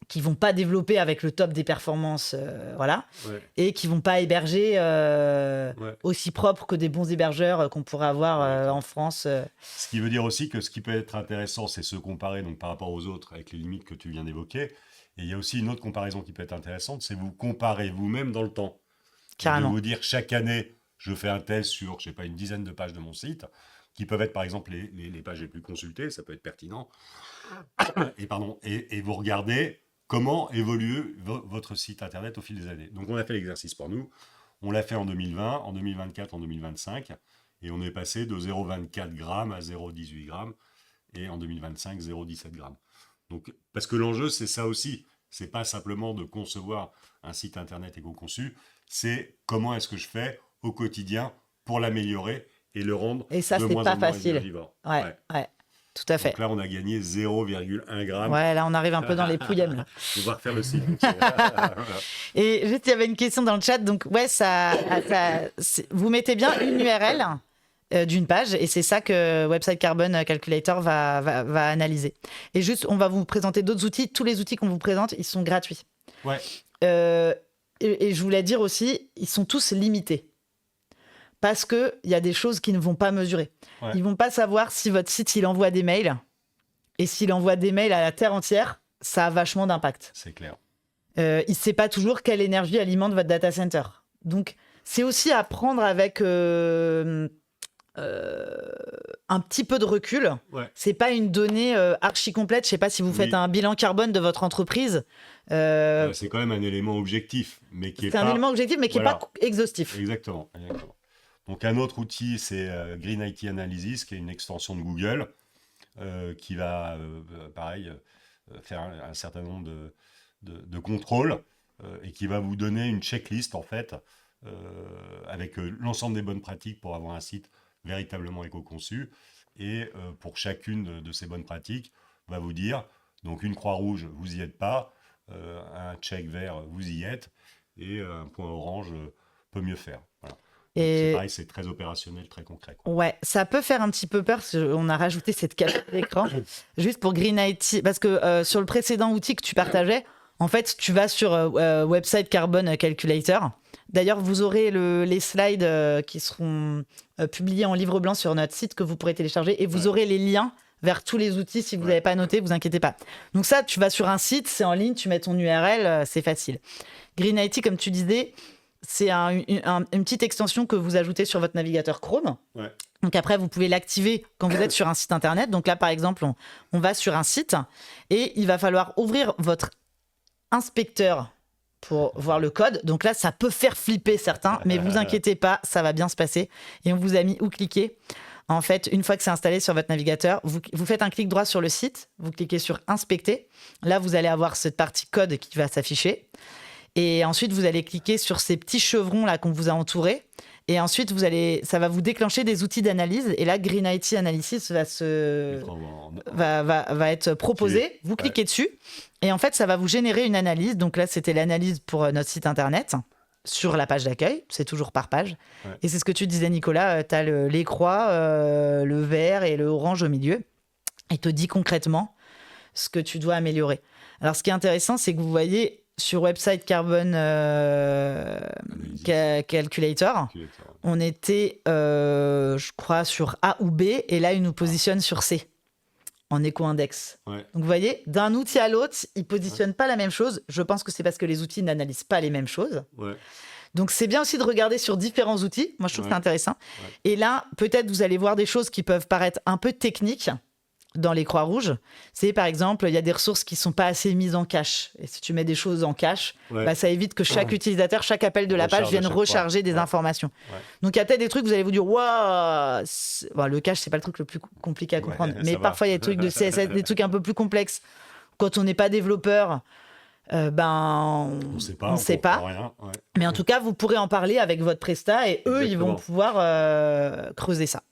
qui vont pas développer avec le top des performances, et qui vont pas héberger aussi propre que des bons hébergeurs qu'on pourrait avoir en France. Ce qui veut dire aussi que ce qui peut être intéressant, c'est se comparer donc, par rapport aux autres avec les limites que tu viens d'évoquer. Et il y a aussi une autre comparaison qui peut être intéressante, c'est vous comparer vous-même dans le temps. Carrément. De vous dire chaque année, je fais un test sur, je sais pas, une dizaine de pages de mon site, qui peuvent être par exemple les pages les plus consultées, ça peut être pertinent. Et vous regardez comment évolue votre site internet au fil des années. Donc on a fait l'exercice pour nous, on l'a fait en 2020, en 2024, en 2025, et on est passé de 0,24 grammes à 0,18 grammes, et en 2025, 0,17 grammes. Donc, parce que l'enjeu, c'est ça aussi, c'est pas simplement de concevoir un site internet éco-conçu, c'est comment est-ce que je fais au quotidien pour l'améliorer et le rendre Et ça, de c'est moins pas en moins facile. énergivore. Ouais, tout à fait. Donc là, on a gagné 0,1 gramme. Ouais, là, on arrive un peu dans les pouillèmes. Là. On va refaire le site. Voilà. Et juste, il y avait une question dans le chat. Donc, ouais, vous mettez bien une URL d'une page et c'est ça que Website Carbon Calculator va analyser. Et juste, on va vous présenter d'autres outils. Tous les outils qu'on vous présente, ils sont gratuits. Ouais. Et je voulais dire aussi, ils sont tous limités. Parce qu'il y a des choses qu'ils ne vont pas mesurer. Ouais. Ils ne vont pas savoir si votre site, il envoie des mails. Et s'il envoie des mails à la Terre entière, ça a vachement d'impact. C'est clair. Il ne sait pas toujours quelle énergie alimente votre data center. Donc, c'est aussi à prendre avec un petit peu de recul. Ouais. C'est pas une donnée archi complète. Je sais pas si vous faites un bilan carbone de votre entreprise. C'est quand même un élément objectif, mais qui est un élément objectif, mais qui n'est pas exhaustif. Exactement. Donc un autre outil, c'est Green IT Analysis, qui est une extension de Google, qui va, pareil, faire un certain nombre de contrôles et qui va vous donner une checklist, en fait, avec l'ensemble des bonnes pratiques pour avoir un site véritablement éco-conçu. Et pour chacune de ces bonnes pratiques, va vous dire, donc une croix rouge, vous n'y êtes pas, un check vert, vous y êtes, et un point orange peut mieux faire. Voilà. Et c'est pareil, c'est très opérationnel, très concret. Quoi. Ouais, ça peut faire un petit peu peur parce qu'on a rajouté cette capture d'écran juste pour Green IT. Parce que sur le précédent outil que tu partageais, en fait, tu vas sur Website Carbon Calculator. D'ailleurs, vous aurez les slides qui seront publiés en livre blanc sur notre site que vous pourrez télécharger et vous aurez les liens vers tous les outils. Si vous n'avez pas noté, vous inquiétez pas. Donc ça, tu vas sur un site, c'est en ligne, tu mets ton URL, c'est facile. Green IT, comme tu disais, c'est une petite extension que vous ajoutez sur votre navigateur Chrome. Ouais. Donc après, vous pouvez l'activer quand vous êtes sur un site internet. Donc là, par exemple, on va sur un site et il va falloir ouvrir votre inspecteur pour voir le code. Donc là, ça peut faire flipper certains, mais vous inquiétez pas, ça va bien se passer. Et on vous a mis où cliquer. En fait, une fois que c'est installé sur votre navigateur, vous faites un clic droit sur le site, vous cliquez sur Inspecter. Là, vous allez avoir cette partie code qui va s'afficher. Et ensuite, vous allez cliquer sur ces petits chevrons là qu'on vous a entourés. Et ensuite, ça va vous déclencher des outils d'analyse. Et là, Green IT Analysis va être proposé. Vous cliquez dessus. Et en fait, ça va vous générer une analyse. Donc là, c'était l'analyse pour notre site internet sur la page d'accueil. C'est toujours par page. Ouais. Et c'est ce que tu disais, Nicolas. Tu as les croix, le vert et le orange au milieu. Et te dit concrètement ce que tu dois améliorer. Alors, ce qui est intéressant, c'est que vous voyez sur Website Carbon Calculator, on était, je crois, sur A ou B, et là, il nous positionne sur C, en éco-index. Ouais. Donc, vous voyez, d'un outil à l'autre, ils ne positionnent pas la même chose. Je pense que c'est parce que les outils n'analysent pas les mêmes choses. Ouais. Donc, c'est bien aussi de regarder sur différents outils. Moi, je trouve que c'est intéressant. Ouais. Et là, peut-être, vous allez voir des choses qui peuvent paraître un peu techniques, dans les croix rouges, c'est par exemple, il y a des ressources qui ne sont pas assez mises en cache. Et si tu mets des choses en cache, ça évite que chaque utilisateur, chaque appel de la page vienne recharger des informations. Ouais. Donc il y a peut-être des trucs, vous allez vous dire, waouh, le cache, c'est pas le truc le plus compliqué à comprendre. Mais parfois, il y a des trucs de CSS, des trucs un peu plus complexes. Quand on n'est pas développeur, on ne sait pas. Rien. Ouais. Mais en tout cas, vous pourrez en parler avec votre presta et eux, ils vont pouvoir creuser ça.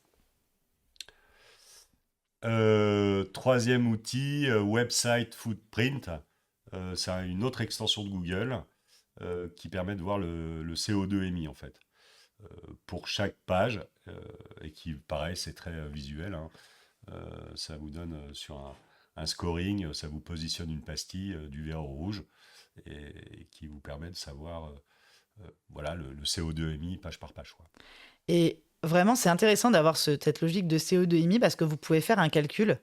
Troisième outil, Website Footprint. C'est une autre extension de Google qui permet de voir le CO2 émis en fait pour chaque page et qui, pareil, c'est très visuel. Hein. Ça vous donne sur un scoring, ça vous positionne une pastille du vert au rouge et qui vous permet de savoir le CO2 émis page par page. Quoi. Et vraiment, c'est intéressant d'avoir cette logique de CO2 émis parce que vous pouvez faire un calcul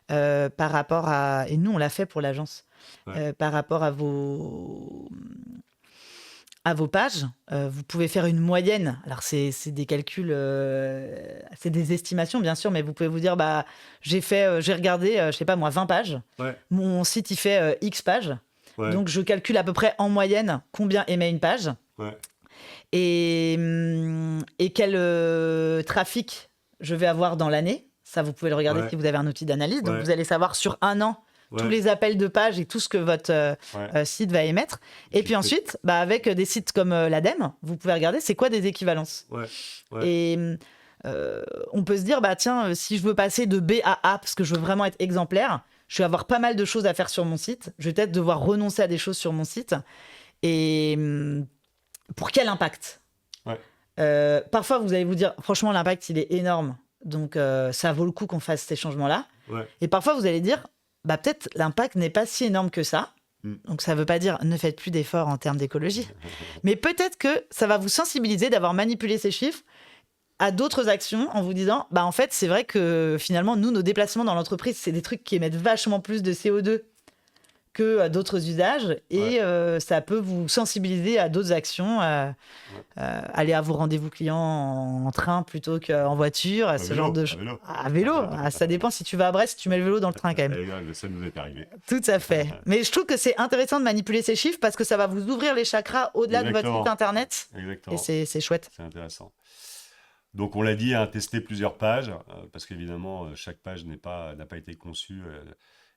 par rapport à... Et nous, on l'a fait pour l'agence. Par rapport à vos pages, vous pouvez faire une moyenne. Alors, c'est des calculs, c'est des estimations, bien sûr, mais vous pouvez vous dire, j'ai regardé, je sais pas moi, 20 pages. Ouais. Mon site, il fait X pages. Ouais. Donc, je calcule à peu près en moyenne combien émet une page Ouais. et quel trafic je vais avoir dans l'année. Ça, vous pouvez le regarder Ouais. si vous avez un outil d'analyse. Donc, Ouais. vous allez savoir sur un an tous Ouais. les appels de page et tout ce que votre Ouais. site va émettre. Et puis ensuite, avec des sites comme l'ADEME, vous pouvez regarder c'est quoi des équivalences. Ouais. Ouais. Et on peut se dire, bah tiens, si je veux passer de B à A, parce que je veux vraiment être exemplaire, je vais avoir pas mal de choses à faire sur mon site. Je vais peut-être devoir renoncer à des choses sur mon site. Et pour quel impact? Ouais. Parfois, vous allez vous dire, franchement, l'impact, il est énorme. Donc, ça vaut le coup qu'on fasse ces changements-là. Ouais. Et parfois, vous allez dire, bah, peut-être l'impact n'est pas si énorme que ça. Donc, ça ne veut pas dire ne faites plus d'efforts en termes d'écologie. Mais peut-être que ça va vous sensibiliser d'avoir manipulé ces chiffres à d'autres actions en vous disant, bah, en fait, c'est vrai que finalement, nous, nos déplacements dans l'entreprise, c'est des trucs qui émettent vachement plus de CO2 que d'autres usages. Et ça peut vous sensibiliser à d'autres actions. Aller à vos rendez-vous clients en train plutôt qu'en voiture, ce genre de choses. À vélo. Ça dépend si tu vas à Brest, tu mets le vélo dans le train quand même. Ça nous est arrivé. Tout à fait. Mais je trouve que c'est intéressant de manipuler ces chiffres parce que ça va vous ouvrir les chakras au-delà de votre site internet. Exactement. Et c'est chouette. C'est intéressant. Donc on l'a dit, tester plusieurs pages, parce qu'évidemment, chaque page n'a pas été conçue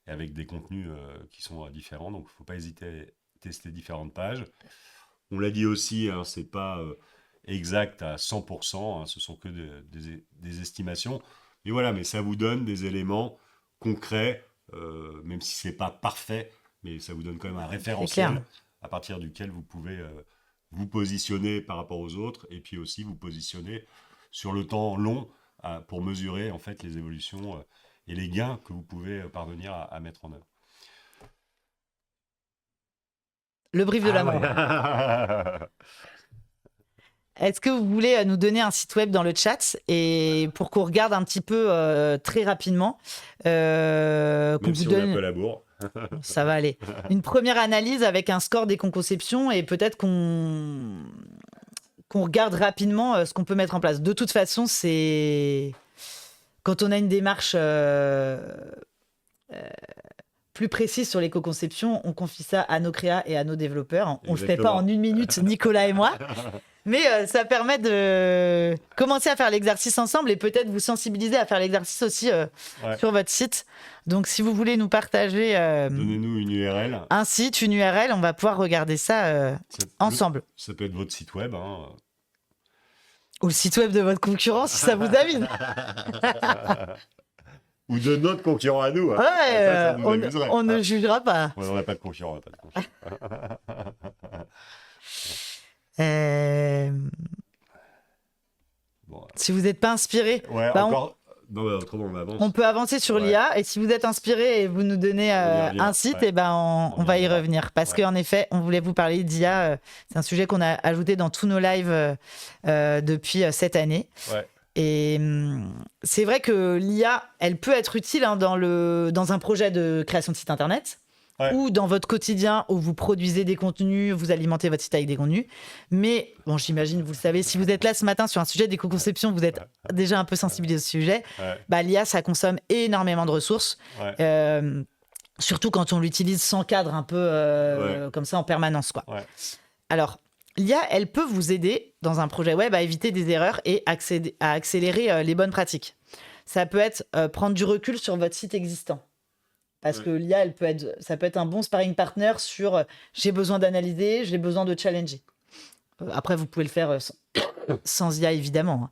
et avec des contenus qui sont différents. Donc il ne faut pas hésiter à tester différentes pages. On l'a dit aussi, ce n'est pas exact à 100%, ce sont que des estimations. Mais voilà, mais ça vous donne des éléments concrets, même si ce n'est pas parfait, mais ça vous donne quand même un référentiel à partir duquel vous pouvez vous positionner par rapport aux autres et puis aussi vous positionner sur le temps long pour mesurer en fait les évolutions et les gains que vous pouvez parvenir à mettre en œuvre. Le brief de l'amour. Ouais. Est-ce que vous voulez nous donner un site web dans le chat et pour qu'on regarde un petit peu très rapidement Même si on a peu la bourre. Ça va aller. Une première analyse avec un score d'éco-conception et peut-être qu'on regarde rapidement ce qu'on peut mettre en place. De toute façon, c'est quand on a une démarche plus précise sur l'éco-conception, on confie ça à nos créas et à nos développeurs. On ne le fait pas en 1 minute, Nicolas et moi. Mais ça permet de commencer à faire l'exercice ensemble et peut-être vous sensibiliser à faire l'exercice aussi sur votre site. Donc, si vous voulez nous partager donnez-nous une URL. Un site, une URL, on va pouvoir regarder ça ensemble. Ça peut être votre site web. Ou le site web de votre concurrent, si ça vous amuse. Ou de notre concurrent à nous. Ouais, on ne jugera pas. On n'a pas de concurrent. Bon, si vous n'êtes pas inspiré, autrement on avance. On peut avancer sur l'IA. Et si vous êtes inspiré et vous nous donnez un site, on va y revenir. Parce qu'en effet, on voulait vous parler d'IA. C'est un sujet qu'on a ajouté dans tous nos lives depuis cette année. Ouais. Et c'est vrai que l'IA, elle peut être utile dans un projet de création de site internet. Ouais. Ou dans votre quotidien où vous produisez des contenus, vous alimentez votre site avec des contenus. Mais, bon, j'imagine, vous le savez, si vous êtes là ce matin sur un sujet d'éco-conception, vous êtes déjà un peu sensibilisé au sujet, l'IA, ça consomme énormément de ressources. Surtout quand on l'utilise sans cadre, un peu comme ça en permanence, quoi. Alors, l'IA, elle peut vous aider dans un projet web à éviter des erreurs et à accélérer les bonnes pratiques. Ça peut être prendre du recul sur votre site existant. Parce que l'IA, ça peut être un bon sparring partner sur j'ai besoin d'analyser, j'ai besoin de challenger. Après, vous pouvez le faire sans IA, évidemment.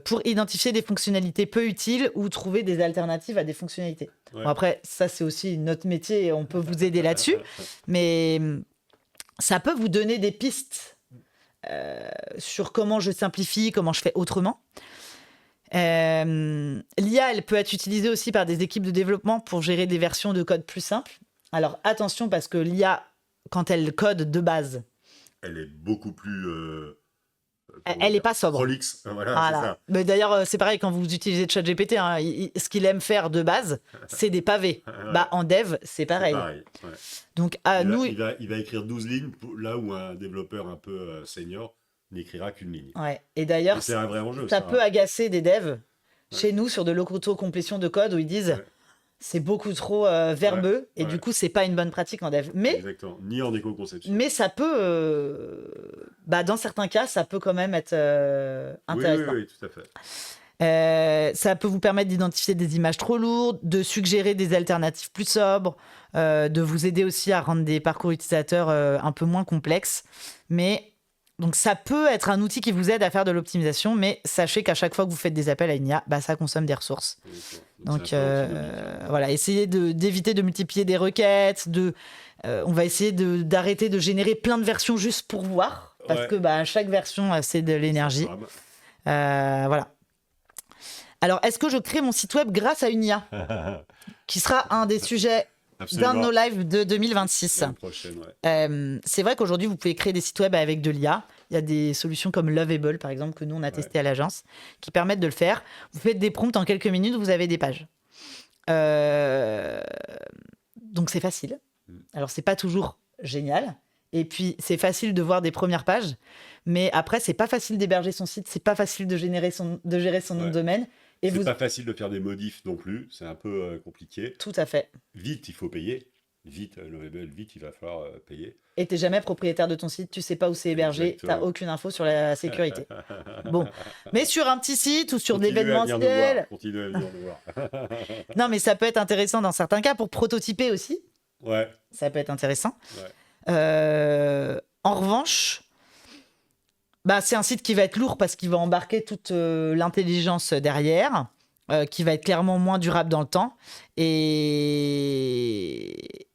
Pour identifier des fonctionnalités peu utiles ou trouver des alternatives à des fonctionnalités. Bon, après, ça, c'est aussi notre métier et on peut vous aider là-dessus. Mais ça peut vous donner des pistes sur comment je simplifie, comment je fais autrement. L'IA, elle peut être utilisée aussi par des équipes de développement pour gérer des versions de code plus simples. Alors attention, parce que l'IA, quand elle code de base, elle est beaucoup plus elle n'est pas sobre. Prolixe, voilà. C'est ça. Mais d'ailleurs, c'est pareil quand vous utilisez ChatGPT, ce qu'il aime faire de base, c'est des pavés. En dev, c'est pareil. Donc il va écrire 12 lignes là où un développeur un peu senior n'écrira qu'une ligne. Et d'ailleurs, c'est un vrai enjeu, ça peut agacer des devs chez nous sur de l'auto-complétion de code où ils disent c'est beaucoup trop verbeux et du coup, c'est pas une bonne pratique en dev. Exactement. Ni en éco-conception. Mais ça peut, dans certains cas, ça peut quand même être intéressant. Oui, tout à fait. Ça peut vous permettre d'identifier des images trop lourdes, de suggérer des alternatives plus sobres, de vous aider aussi à rendre des parcours utilisateurs un peu moins complexes. Donc ça peut être un outil qui vous aide à faire de l'optimisation, mais sachez qu'à chaque fois que vous faites des appels à une IA, ça consomme des ressources. Donc voilà, essayez d'éviter de multiplier des requêtes, on va essayer d'arrêter de générer plein de versions juste pour voir, parce que chaque version, c'est de l'énergie. Voilà. Alors, est-ce que je crée mon site web grâce à une IA qui sera un des sujets d'un de nos lives de 2026. L'année prochaine, c'est vrai qu'aujourd'hui, vous pouvez créer des sites web avec de l'IA. Il y a des solutions comme Lovable, par exemple, que nous, on a testé à l'agence, qui permettent de le faire. Vous faites des prompts en quelques minutes, vous avez des pages. Donc, c'est facile. Alors, c'est pas toujours génial. Et puis, c'est facile de voir des premières pages. Mais après, c'est pas facile d'héberger son site. C'est pas facile de gérer son nom de domaine. Et c'est pas facile de faire des modifs non plus, c'est un peu compliqué. Tout à fait. Vite, il faut payer. Vite, il va falloir payer. Et t'es jamais propriétaire de ton site, tu sais pas où c'est hébergé, t'as aucune info sur la sécurité. Bon, mais sur un petit site ou sur d'événementiels... Continuez à venir nous voir. Non, mais ça peut être intéressant dans certains cas pour prototyper aussi. Ouais. Ça peut être intéressant. Ouais. En revanche... c'est un site qui va être lourd parce qu'il va embarquer toute l'intelligence derrière, qui va être clairement moins durable dans le temps.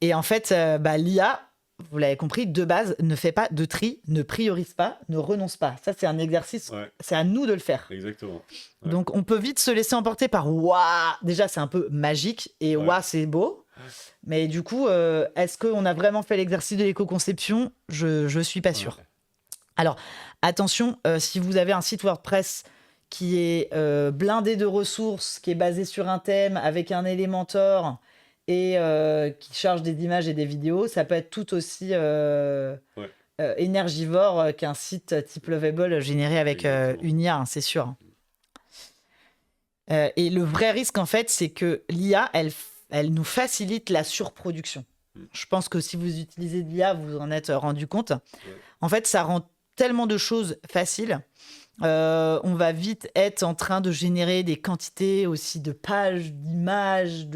Et en fait, l'IA, vous l'avez compris, de base, ne fait pas de tri, ne priorise pas, ne renonce pas. Ça, c'est un exercice, c'est à nous de le faire. Exactement. Ouais. Donc, on peut vite se laisser emporter par « waouh ». Déjà, c'est un peu magique et « waouh », c'est beau. Mais du coup, est-ce qu'on a vraiment fait l'exercice de l'éco-conception ? Je suis pas sûre. Alors, attention, si vous avez un site WordPress qui est blindé de ressources, qui est basé sur un thème avec un Elementor et qui charge des images et des vidéos, ça peut être tout aussi énergivore qu'un site type Lovable généré avec une IA, c'est sûr. Et le vrai risque, en fait, c'est que l'IA, elle nous facilite la surproduction. Je pense que si vous utilisez de l'IA, vous en êtes rendu compte. En fait, ça rend tellement de choses faciles. On va vite être en train de générer des quantités aussi de pages, d'images,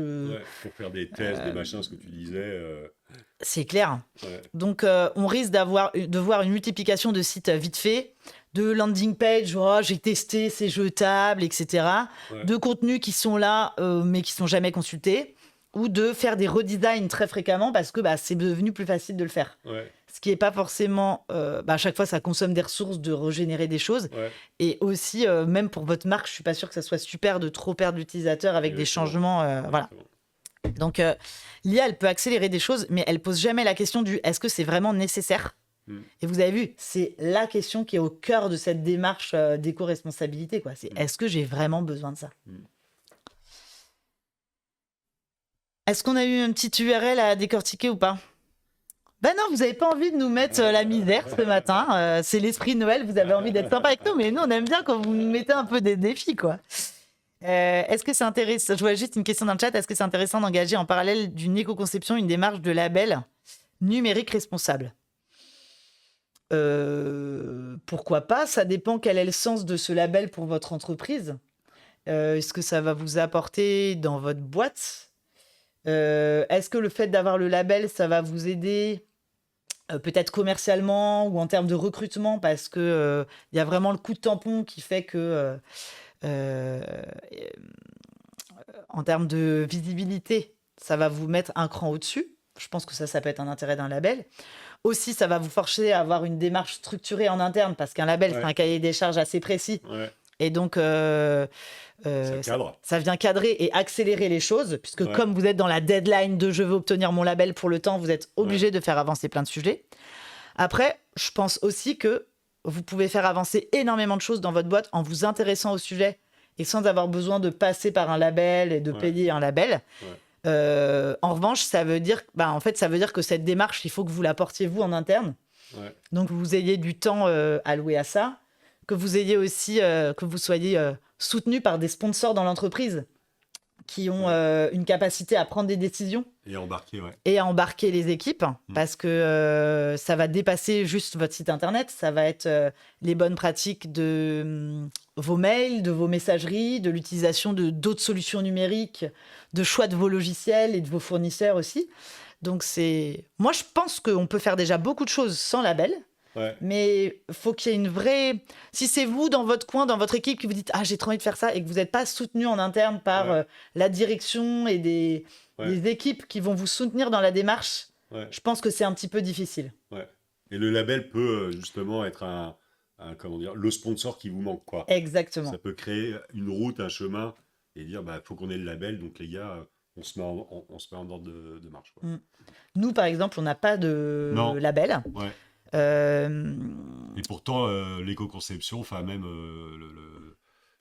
pour faire des tests, des machins, ce que tu disais. C'est clair. Donc, on risque de voir une multiplication de sites vite fait, de landing page, j'ai testé, c'est jetable, etc. De contenus qui sont là, mais qui sont jamais consultés, ou de faire des redesigns très fréquemment parce que c'est devenu plus facile de le faire. Ce qui n'est pas forcément... à chaque fois, ça consomme des ressources de régénérer des choses. Et aussi, même pour votre marque, je ne suis pas sûre que ça soit super de trop perdre l'utilisateur avec des changements. Voilà. Donc, l'IA, elle peut accélérer des choses, mais elle ne pose jamais la question du « est-ce que c'est vraiment nécessaire ?» Et vous avez vu, c'est la question qui est au cœur de cette démarche d'éco-responsabilité, quoi. C'est « est-ce que j'ai vraiment besoin de ça ?» Est-ce qu'on a eu une petite URL à décortiquer ou pas ? Ben non, vous n'avez pas envie de nous mettre la misère ce matin. C'est l'esprit de Noël, vous avez envie d'être sympa avec nous, mais nous, on aime bien quand vous nous mettez un peu des défis, quoi. Est-ce que c'est intéressant ? Je vois juste une question dans le chat. Est-ce que c'est intéressant d'engager en parallèle d'une éco-conception une démarche de label numérique responsable ? Pourquoi pas ? Ça dépend quel est le sens de ce label pour votre entreprise. Est-ce que ça va vous apporter dans votre boîte ? Est-ce que le fait d'avoir le label, ça va vous aider peut-être commercialement ou en termes de recrutement, parce que y a vraiment le coup de tampon qui fait que en termes de visibilité, ça va vous mettre un cran au-dessus. Je pense que ça peut être un intérêt d'un label. Aussi, ça va vous forcer à avoir une démarche structurée en interne, parce qu'un label, c'est un cahier des charges assez précis. Et donc, ça vient cadrer et accélérer les choses, puisque comme vous êtes dans la deadline de « je veux obtenir mon label pour le temps », vous êtes obligé de faire avancer plein de sujets. Après, je pense aussi que vous pouvez faire avancer énormément de choses dans votre boîte en vous intéressant au sujet et sans avoir besoin de passer par un label et de payer un label. En revanche, ça veut dire que cette démarche, il faut que vous la portiez vous en interne. Donc, vous ayez du temps alloué à ça, que vous ayez aussi, que vous soyez soutenu par des sponsors dans l'entreprise. qui ont une capacité à prendre des décisions Et embarqué, ouais. et à embarquer les équipes, parce que ça va dépasser juste votre site internet, ça va être les bonnes pratiques de vos mails, de vos messageries, de l'utilisation de d'autres solutions numériques, de choix de vos logiciels et de vos fournisseurs aussi. Donc moi je pense qu'on peut faire déjà beaucoup de choses sans label. Ouais. Mais il faut qu'il y ait une vraie... Si c'est vous, dans votre coin, dans votre équipe, qui vous dites « Ah, j'ai trop envie de faire ça » et que vous n'êtes pas soutenu en interne par la direction et des équipes qui vont vous soutenir dans la démarche, je pense que c'est un petit peu difficile. Ouais. Et le label peut justement être comment dire, le sponsor qui vous manque, quoi. Exactement. Ça peut créer une route, un chemin, et dire faut qu'on ait le label, donc les gars, on se met en ordre de marche, quoi. Nous, par exemple, on n'a pas de label. Ouais. Et pourtant, l'éco-conception, enfin même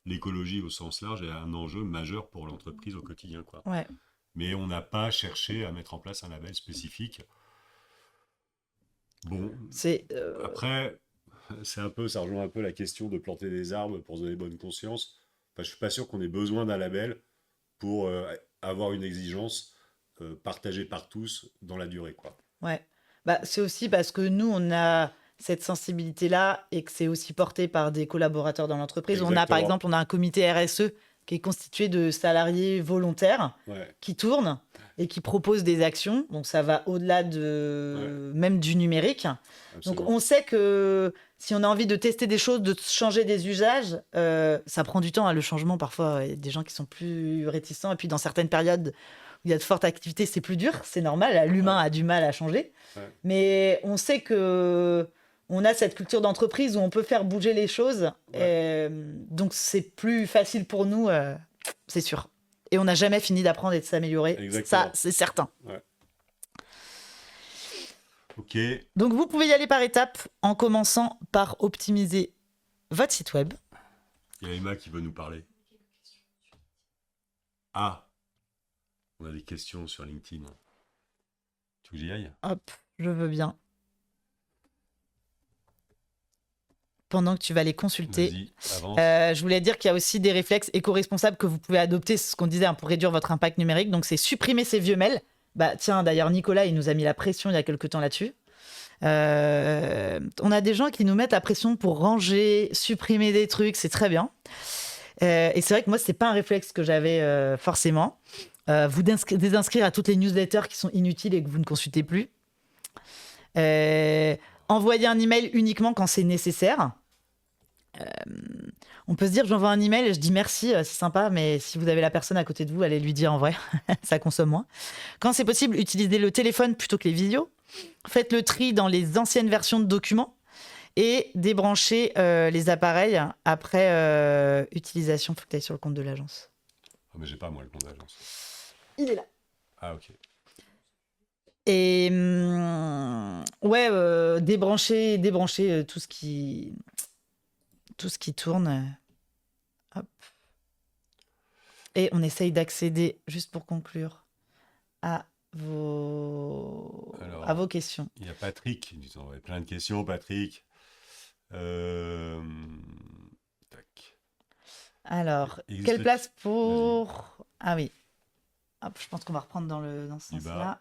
l'écologie au sens large, est un enjeu majeur pour l'entreprise au quotidien, quoi. Ouais. Mais on n'a pas cherché à mettre en place un label spécifique. Bon, après, ça rejoint un peu la question de planter des arbres pour se donner bonne conscience. Enfin, je suis pas sûr qu'on ait besoin d'un label pour avoir une exigence partagée par tous dans la durée, quoi. Ouais. C'est aussi parce que nous, on a cette sensibilité-là et que c'est aussi porté par des collaborateurs dans l'entreprise. Exactement. Par exemple, on a un comité RSE qui est constitué de salariés volontaires qui tournent et qui proposent des actions. Donc, ça va au-delà même du numérique. Absolument. Donc, on sait que si on a envie de tester des choses, de changer des usages, ça prend du temps, hein, le changement. Parfois, il y a des gens qui sont plus réticents. Et puis, dans certaines périodes où il y a de fortes activités, c'est plus dur, c'est normal. L'humain a du mal à changer. Mais on sait que on a cette culture d'entreprise où on peut faire bouger les choses. Donc, c'est plus facile pour nous, c'est sûr. Et on n'a jamais fini d'apprendre et de s'améliorer. Exactement. Ça, c'est certain. Ouais. Ok. Donc, vous pouvez y aller par étapes en commençant par optimiser votre site web. Il y a Emma qui veut nous parler. Ah, on a des questions sur LinkedIn. Tu veux que j'y aille ? Hop, je veux bien. Pendant que tu vas les consulter. Vas-y, avance. Je voulais dire qu'il y a aussi des réflexes éco-responsables que vous pouvez adopter, c'est ce qu'on disait, pour réduire votre impact numérique. Donc, c'est supprimer ces vieux mails. Tiens, d'ailleurs, Nicolas, il nous a mis la pression il y a quelques temps là-dessus. On a des gens qui nous mettent la pression pour ranger, supprimer des trucs, c'est très bien. Et c'est vrai que moi, c'est pas un réflexe que j'avais forcément. Vous désinscrire à toutes les newsletters qui sont inutiles et que vous ne consultez plus. Envoyer un email uniquement quand c'est nécessaire. On peut se dire, j'envoie un email et je dis merci, c'est sympa, mais si vous avez la personne à côté de vous, allez lui dire en vrai, ça consomme moins. Quand c'est possible, utilisez le téléphone plutôt que les visios. Faites le tri dans les anciennes versions de documents et débranchez les appareils après utilisation. Il faut que tu ailles sur le compte de l'agence. Ah, mais j'ai pas, moi, le compte d'agence. Il est là. Ah, ok. Et débrancher tout ce qui tourne. Hop. Et on essaye d'accéder, juste pour conclure, à vos questions. Il y a Patrick, il y a plein de questions, Patrick. Tac. Alors, quelle place pour... Ah oui. Hop, je pense qu'on va reprendre dans ce sens-là.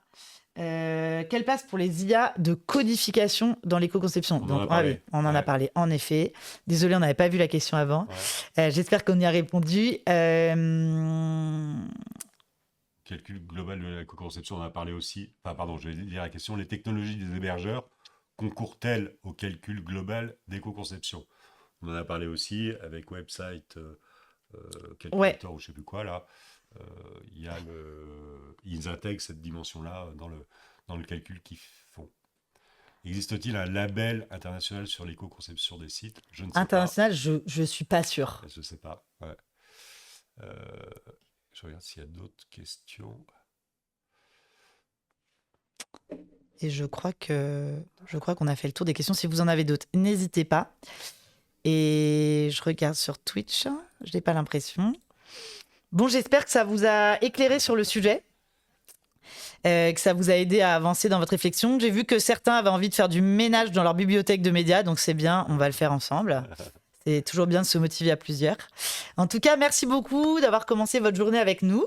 Quelle place pour les IA de codification dans l'éco-conception ? On en a parlé, en effet. Désolé, on n'avait pas vu la question avant. J'espère qu'on y a répondu. Calcul global de l'éco-conception, on en a parlé aussi. Enfin, pardon, je vais lire la question. Les technologies des hébergeurs concourent-elles au calcul global d'éco-conception ? On en a parlé aussi avec website, calculateur ou je ne sais plus quoi, là. Ils intègrent cette dimension-là dans le calcul qu'ils font. Existe-t-il un label international sur l'éco-conception des sites ? Je ne sais pas. International, je suis pas sûre. Je ne sais pas. Ouais. Je regarde s'il y a d'autres questions. Et je crois qu'on a fait le tour des questions. Si vous en avez d'autres, n'hésitez pas. Et je regarde sur Twitch. Je n'ai pas l'impression. Bon, j'espère que ça vous a éclairé sur le sujet, que ça vous a aidé à avancer dans votre réflexion. J'ai vu que certains avaient envie de faire du ménage dans leur bibliothèque de médias, donc c'est bien, on va le faire ensemble. C'est toujours bien de se motiver à plusieurs. En tout cas, merci beaucoup d'avoir commencé votre journée avec nous.